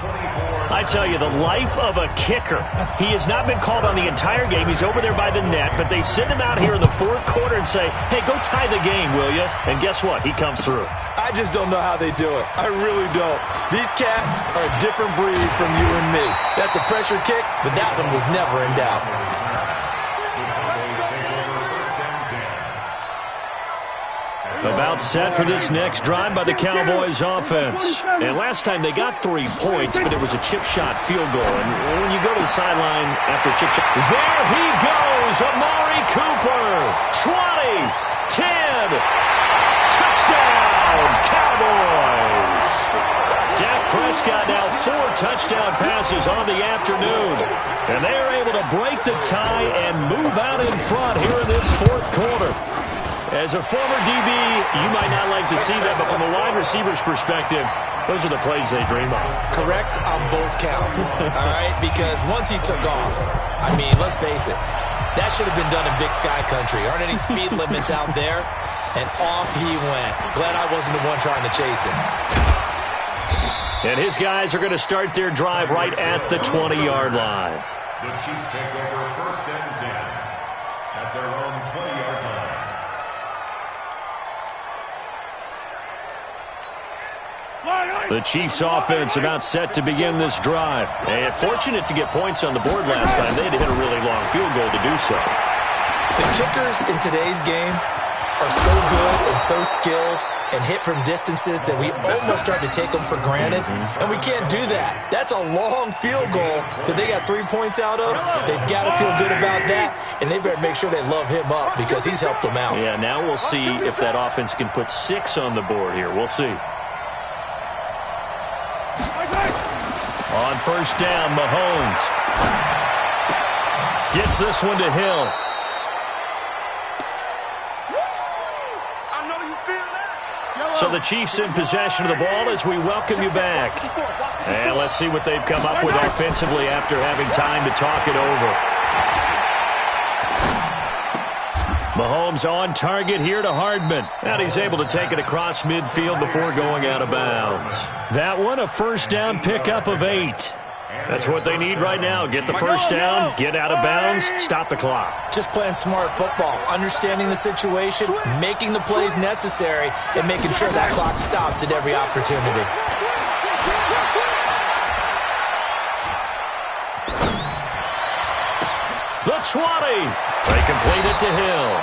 A: I tell you, the life of a kicker. He has not been called on the entire game. He's over there by the net, but they send him out here in the 4th quarter and say, hey, go tie the game, will you? And guess what? He comes through.
B: I just don't know how they do it. I really don't. These cats are a different breed from you and me. That's a pressure kick, but that one was never in doubt.
A: About set for this next drive by the Cowboys offense. And last time they got 3 points, but it was a chip shot field goal. And when you go to the sideline after a chip shot, there he goes, Amari Cooper. 20, 10, touchdown, Cowboys. Dak Prescott now 4 touchdown passes on the afternoon. And they're able to break the tie and move out in front here in this 4th quarter. As a former DB, you might not like to see that, but from a wide receiver's perspective, those are the plays they dream of.
B: Correct on both counts, all right? Because once he took off, I mean, let's face it, that should have been done in Big Sky Country. Aren't any speed limits out there? And off he went. Glad I wasn't the one trying to chase him.
A: And his guys are going to start their drive right at the 20-yard line.
D: The Chiefs take over 1st and 10 at their own 20-yard line.
A: The Chiefs offense about set to begin this drive. And fortunate to get points on the board last time. They had to hit a really long field goal to do so.
B: The kickers in today's game are so good and so skilled and hit from distances that we almost start to take them for granted. And we can't do that. That's a long field goal that they got 3 points out of. They've got to feel good about that. And they better make sure they love him up because he's helped them out.
A: Yeah, now we'll see if that offense can put 6 on the board here. We'll see. On 1st down, Mahomes gets this one to Hill. So the Chiefs in possession of the ball as we welcome you back. And let's see what they've come up with offensively after having time to talk it over. Mahomes on target here to Hardman. And he's able to take it across midfield before going out of bounds. That one, a 1st down pickup of 8. That's what they need right now. Get the 1st down, get out of bounds, stop the clock.
B: Just playing smart football, understanding the situation, making the plays necessary, and making sure that clock stops at every opportunity.
A: The 20. They complete it to Hill.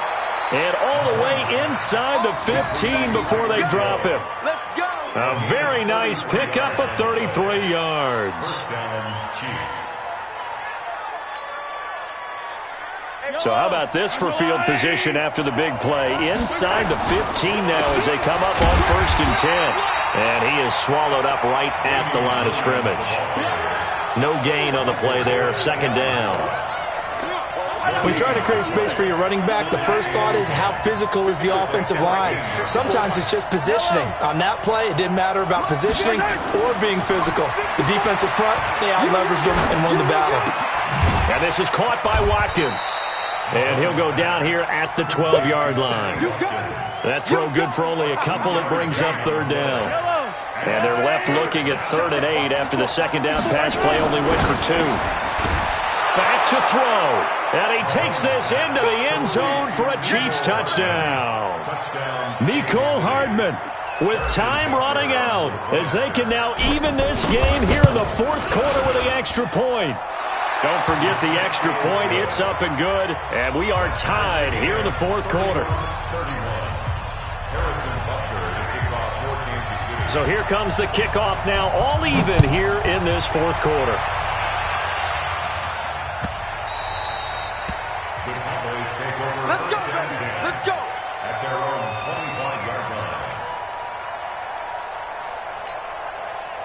A: And all the way inside the 15 before they drop him. A very nice pickup of 33 yards. So how about this for field position after the big play? Inside the 15 now as they come up on 1st and 10. And he is swallowed up right at the line of scrimmage. No gain on the play there, 2nd down.
B: When trying to create space for your running back, the first thought is how physical is the offensive line. Sometimes it's just positioning. On that play, it didn't matter about positioning or being physical. The defensive front, they out-leveraged them and won the battle.
A: And this is caught by Watkins. And he'll go down here at the 12-yard line. That throw good for only a couple. It brings up 3rd down. And they're left looking at 3rd and 8 after the 2nd down pass play only went for 2. Back to throw. And he takes this into the end zone for a Chiefs touchdown. Mecole Hardman with time running out as they can now even this game here in the 4th quarter with the extra point. Don't forget the extra point. It's up and good. And we are tied here in the 4th quarter. So here comes the kickoff now, all even here in this 4th quarter.
C: Let's go.
D: At their own 25-yard line.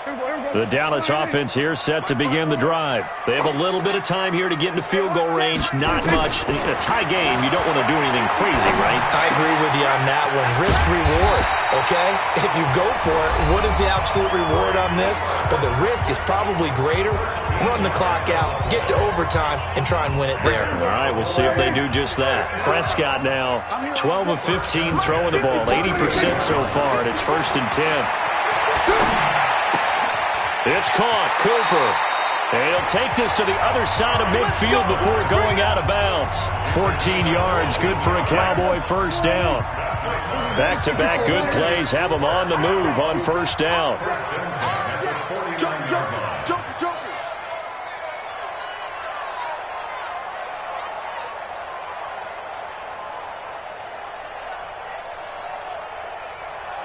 C: Here we go.
A: The Dallas offense here set to begin the drive. They have a little bit of time here to get into field goal range. Not much. In a tie game, you don't want to do anything crazy, right?
B: I agree with you on that one. Risk reward, okay? If you go for it, what is the absolute reward on this? But the risk is probably greater. Run the clock out, get to overtime, and try and win it there.
A: All right, we'll see if they do just that. Prescott now, 12 of 15 throwing the ball, 80% so far, and it's 1st and 10. It's caught. Cooper. And he'll take this to the other side of midfield before going out of bounds. 14 yards, good for a Cowboy first down. Back-to-back good plays have them on the move on first down.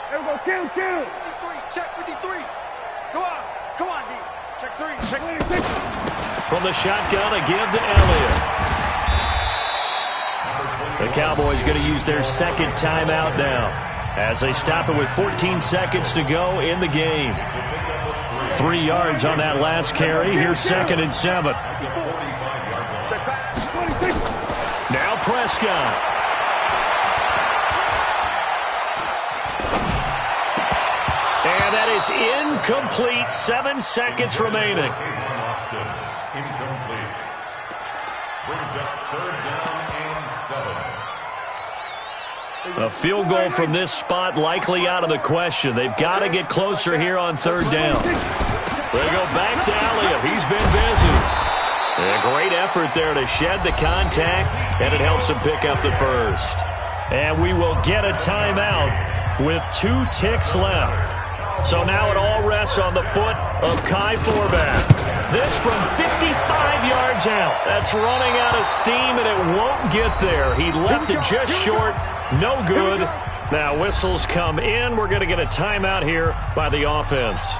C: There we go, kill. Check 53. Come on, D. Check 3. Check 26.
A: From the shotgun, a give to Elliott. The Cowboys going to use their second timeout now as they stop it with 14 seconds to go in the game. 3 yards on that last carry. Here's 2nd and 7. Now Prescott. And that is incomplete. 7 seconds remaining.
D: Incomplete. Brings up 3rd down and 7.
A: A field goal from this spot likely out of the question. They've got to get closer here on 3rd down. They go back to Elliott. He's been busy. A great effort there to shed the contact, and it helps him pick up the first. And we will get a timeout with 2 ticks left. So now it all rests on the foot of Kai Forbath. This from 55 yards out. That's running out of steam, and it won't get there. He left it just short. No good. Now whistles come in. We're going to get a timeout here by the offense.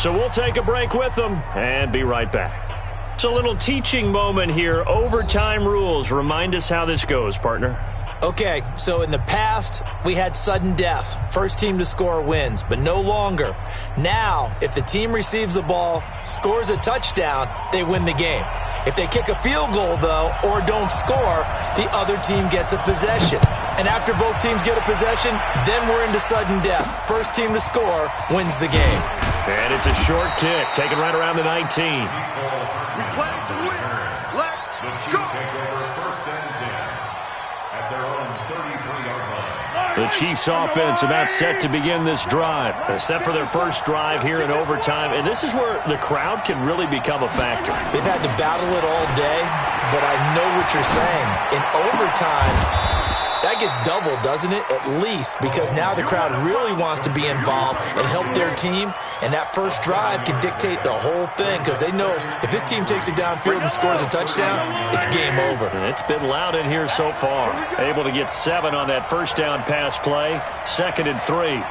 A: So we'll take a break with them and be right back. It's a little teaching moment here. Overtime rules. Remind us how this goes, partner.
B: Okay, so in the past, we had sudden death. First team to score wins, but no longer. Now, if the team receives the ball, scores a touchdown, they win the game. If they kick a field goal, though, or don't score, the other team gets a possession. And after both teams get a possession, then we're into sudden death. First team to score wins the game.
A: And it's a short kick, taken right around the 19.
C: We play to win. Let's go.
D: Take over 1st and 10 at their own 33-yard line.
A: The Chiefs offense about set to begin this drive. Set for their first drive here in overtime. And this is where the crowd can really become a factor.
B: They've had to battle it all day, but I know what you're saying. In overtime, that gets doubled, doesn't it? At least, because now the crowd really wants to be involved and help their team, and that first drive can dictate the whole thing because they know if this team takes it downfield and scores a touchdown, it's game over.
A: And it's been loud in here so far. Able to get 7 on that first down pass play. 2nd and 3.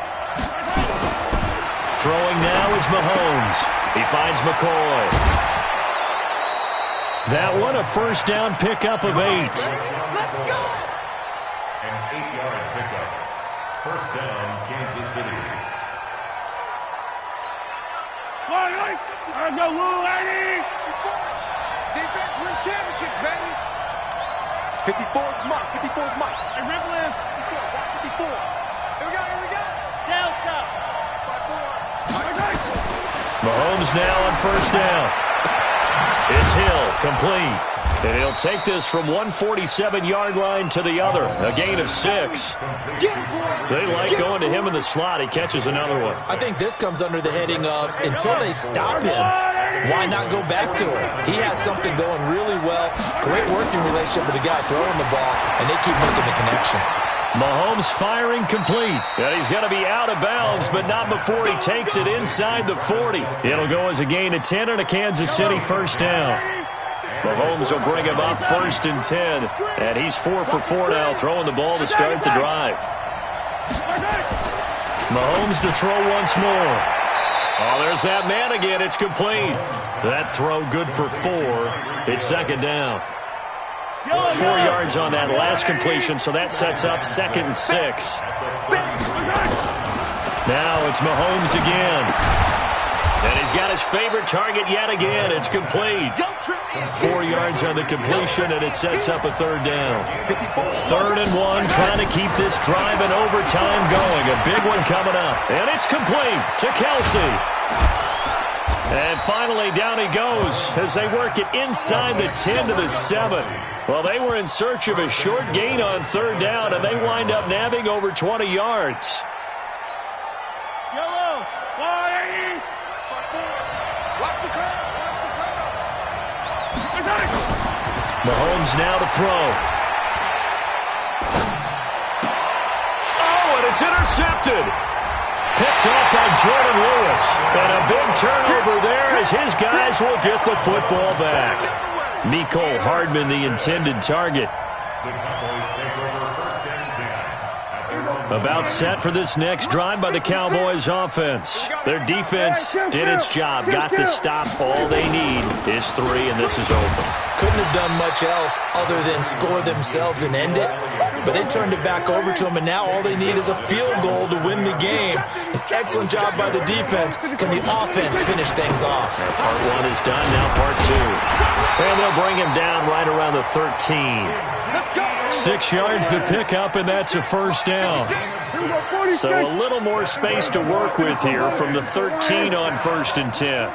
A: Throwing now is Mahomes. He finds McCoy. That one a first down pickup of 8.
C: Let's go.
D: An 8-yard pickup. First down, Kansas City.
C: Let's go, Lou, Eddie. Defense wins championships, baby. 54 is Mike. 54 is Mike. And Ripley. 54. Here we go. Delta. 5-4.
A: Mahomes now on first down. It's Hill, complete. And he'll take this from 147-yard line to the other. A gain of 6. They like going to him in the slot. He catches another one.
B: I think this comes under the heading of until they stop him, why not go back to him? He has something going really well. Great working relationship with the guy throwing the ball, and they keep making the connection.
A: Mahomes firing complete. And he's going to be out of bounds, but not before he takes it inside the 40. It'll go as a gain of 10 and a Kansas City first down. Mahomes will bring him up 1st and 10. And he's 4 for 4 now, throwing the ball to start the drive. Mahomes to throw once more. Oh, there's that man again. It's complete. That throw good for 4. It's 2nd down. 4 yards on that last completion, so that sets up 2nd and 6. Now it's Mahomes again. And he's got his favorite target yet again. It's complete. 4 yards on the completion, and it sets up a third down. 3rd and 1, trying to keep this drive in overtime going. A big one coming up. And it's complete to Kelsey. And finally, down he goes as they work it inside the 10 to the 7. Well, they were in search of a short gain on 3rd down, and they wind up nabbing over 20 yards. Mahomes now to throw. Oh, and it's intercepted. Picked off by Jordan Lewis. And a big turnover there as his guys will get the football back. Mecole Hardman, the intended target.
D: The Cowboys take over 1st and 10.
A: About set for this next drive by the Cowboys offense. Their defense did its job, got the stop. All they need is 3, and this is open.
B: Couldn't have done much else other than score themselves and end it. But they turned it back over to them, and now all they need is a field goal to win the game. An excellent job by the defense. Can the offense finish things off?
A: Part 1 is done, now part 2. And they'll bring him down right around the 13. 6 yards to pick up, and that's a 1st down. So a little more space to work with here from the 13 on 1st and 10.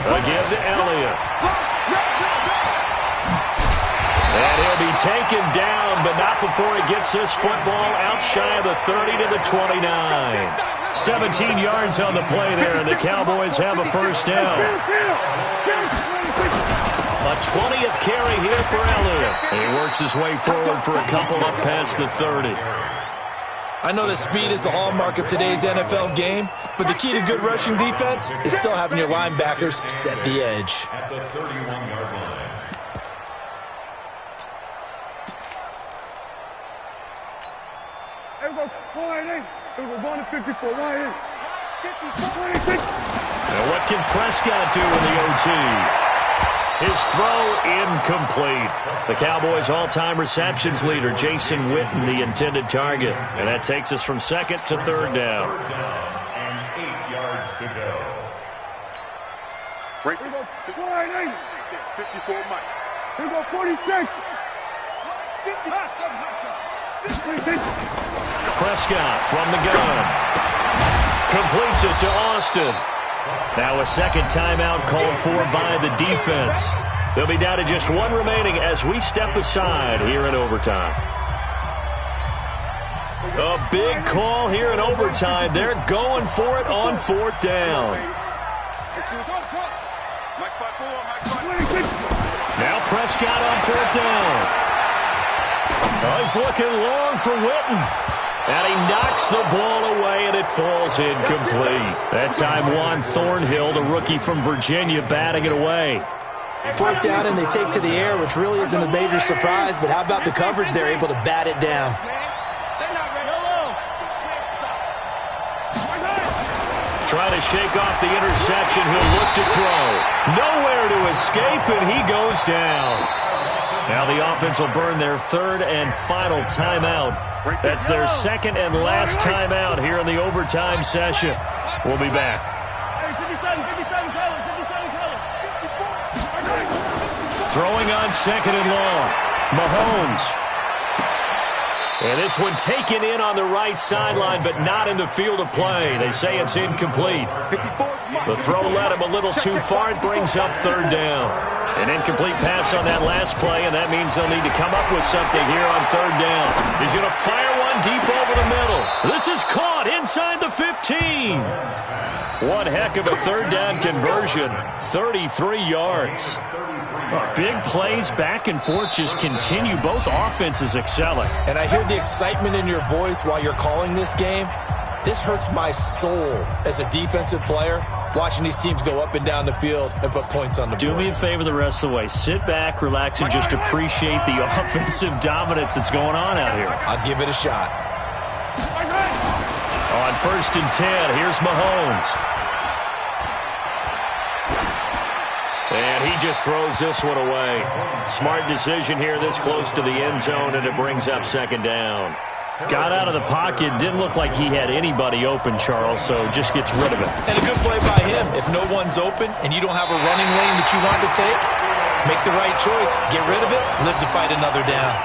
A: Again to Elliott. And he'll be taken down, but not before he gets this football out shy of the 30 to the 29. 17 yards on the play there, and the Cowboys have a 1st down. A 20th carry here for Elliott. And he works his way forward for a couple up past the 30.
B: I know that speed is the hallmark of today's NFL game, but the key to good rushing defense is still having your linebackers set the edge.
D: At the 31-yard line.
C: Here we go, 4-8. Here we go, going to 54, 1-8. 54, 26.
A: And what can Prescott do in the OT? His throw incomplete. The Cowboys' all-time receptions leader, Jason Witten, the intended target. And that takes us from 2nd to 3rd down.
D: 3rd down and 8 yards to go.
C: Here we go, 4-8. 54, Mike. Here we go, 46. 56.
A: Prescott from the gun. Completes it to Austin. Now a second timeout called for by the defense. They'll be down to just 1 remaining as we step aside here in overtime. A big call here in overtime. They're going for it on 4th down. Now Prescott on 4th down. Oh, he's looking long for Witten. And he knocks the ball away, and it falls incomplete. That time, Juan Thornhill, the rookie from Virginia, batting it away.
B: 4th down, and they take to the air, which really isn't a major surprise, but how about the coverage? They're able to bat it down.
A: Trying to shake off the interception. He'll look to throw. Nowhere to escape, and he goes down. Now the offense will burn their 3rd and final timeout. That's their 2nd and last timeout here in the overtime session. We'll be back. Throwing on 2nd and long. Mahomes. And this one taken in on the right sideline, but not in the field of play. They say it's incomplete. The throw led him a little too far. It brings up 3rd down. An incomplete pass on that last play, and that means they'll need to come up with something here on 3rd down. He's going to fire one deep over the middle. This is caught inside the 15. One heck of a 3rd down conversion. 33 yards. Big plays back and forth just continue. Both offenses excelling.
B: And I hear the excitement in your voice while you're calling this game. This hurts my soul as a defensive player, watching these teams go up and down the field and put points on the board.
A: Do me a favor the rest of the way. Sit back, relax, and just appreciate the offensive dominance that's going on out here.
B: I'll give it a shot.
A: On 1st and 10, here's Mahomes. And he just throws this one away. Smart decision here this close to the end zone, and it brings up 2nd down. Got out of the pocket. Didn't look like he had anybody open, Charles, so just gets rid of it.
B: And a good play by him. If no one's open and you don't have a running lane that you want to take, make the right choice. Get rid of it. Live to fight another down.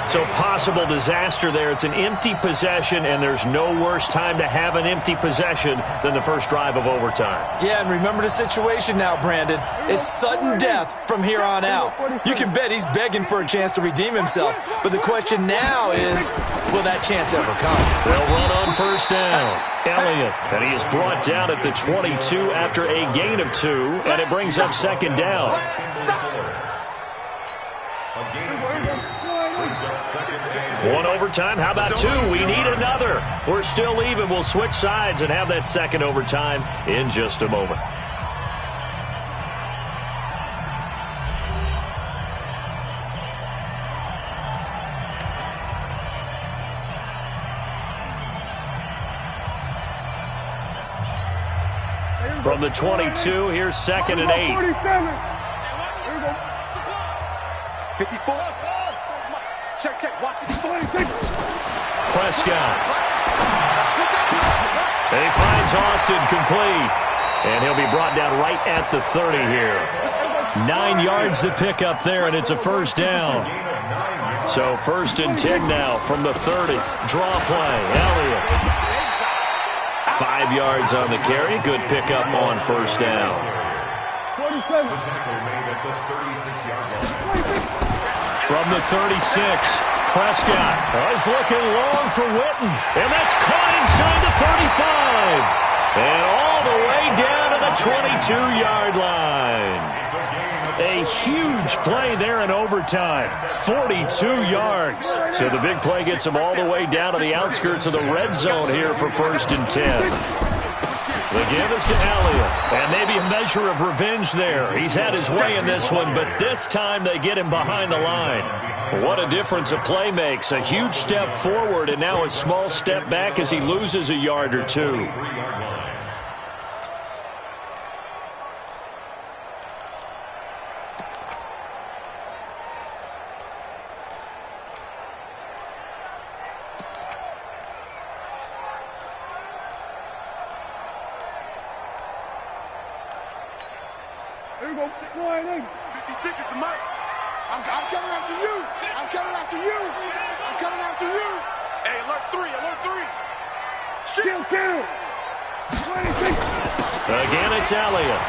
A: So possible disaster there. It's an empty possession, and there's no worse time to have an empty possession than the first drive of overtime.
B: Yeah, and remember the situation now, Brandon. It's sudden death from here on out. You can bet he's begging for a chance to redeem himself. But the question now is, will that chance ever come?
A: They'll run on first down. Elliott, and he is brought down at the 22 after a gain of 2, and it brings up second down. One overtime. How about 2? We need another. We're still even. We'll switch sides and have that second overtime in just a moment. From the 22, here's second and 8.
C: 54. Check. Watch the 26.
A: Prescott. And he finds Austin complete. And he'll be brought down right at the 30 here. 9 yards to pick up there, and it's a first down. So first and 10 now from the 30. Draw play. Elliott. 5 yards on the carry. Good pickup on first down.
C: 47.
A: From the 36, Prescott. He's looking long for Witten. And that's caught inside the 35. And all the way down to the 22-yard line. A huge play there in overtime. 42 yards. So the big play gets him all the way down to the outskirts of the red zone here for first and 10. The give is to Elliott, and maybe a measure of revenge there. He's had his way in this one, but this time they get him behind the line. What a difference a play makes. A huge step forward, and now a small step back as he loses a yard or 2.
C: Here we go. 56 is the mic. I'm coming after you. I'm coming after you. I'm coming after you. Hey, alert 3. Kill. 26.
A: Again, it's Elliott.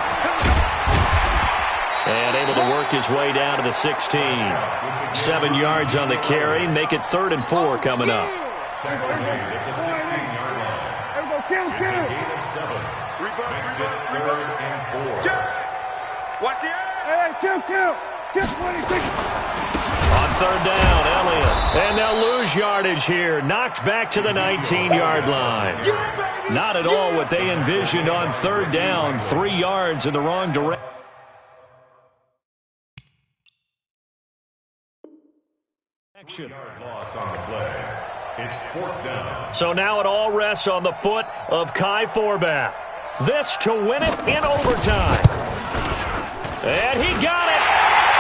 A: And able to work his way down to the 16. 7 yards on the carry. Make it 3rd and 4 coming up.
C: Here we go. Kill. 3 Watch the eye. Hey, kill. Kill 26.
A: On 3rd down, Elliott. And they'll lose yardage here. Knocked back to the 19-yard line. Not at all what they envisioned on 3rd down. 3 yards in the wrong direction.
D: Loss on the play. It's 4th down.
A: So now it all rests on the foot of Kai Forbath. This to win it in overtime. And he got it.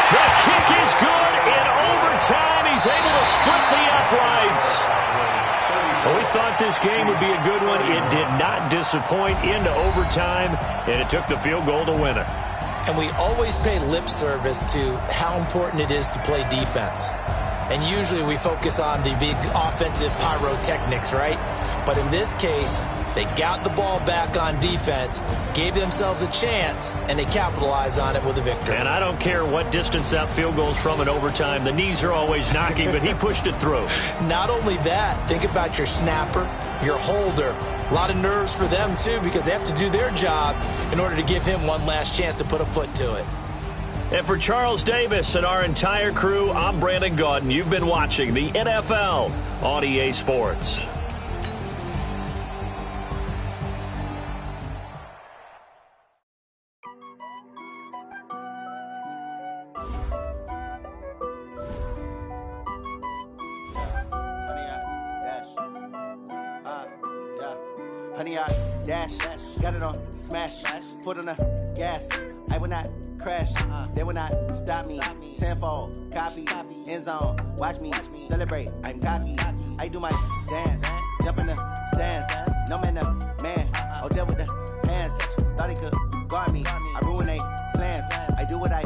A: The kick is good in overtime. He's able to split the uprights. Well, we thought this game would be a good one. It did not disappoint into overtime, and it took the field goal to win it.
B: And we always pay lip service to how important it is to play defense. And usually we focus on the big offensive pyrotechnics, right? But in this case, they got the ball back on defense, gave themselves a chance, and they capitalized on it with a victory.
A: And I don't care what distance that field goal's from in overtime. The knees are always knocking, but he pushed it through.
B: Not only that, think about your snapper, your holder. A lot of nerves for them, too, because they have to do their job in order to give him one last chance to put a foot to it.
A: And for Charles Davis and our entire crew, I'm Brandon Gaudin. You've been watching the NFL on EA Sports.
G: Honey, I dash, got it on smash, foot on the gas. I will not crash. They will not stop me. Tenfold, copy, end zone. Watch me celebrate. I'm cocky. I do my dance. Jump in the stands. No man, man. Oh, deal with the hands. Thought he could guard me. I ruin they plans. I do what I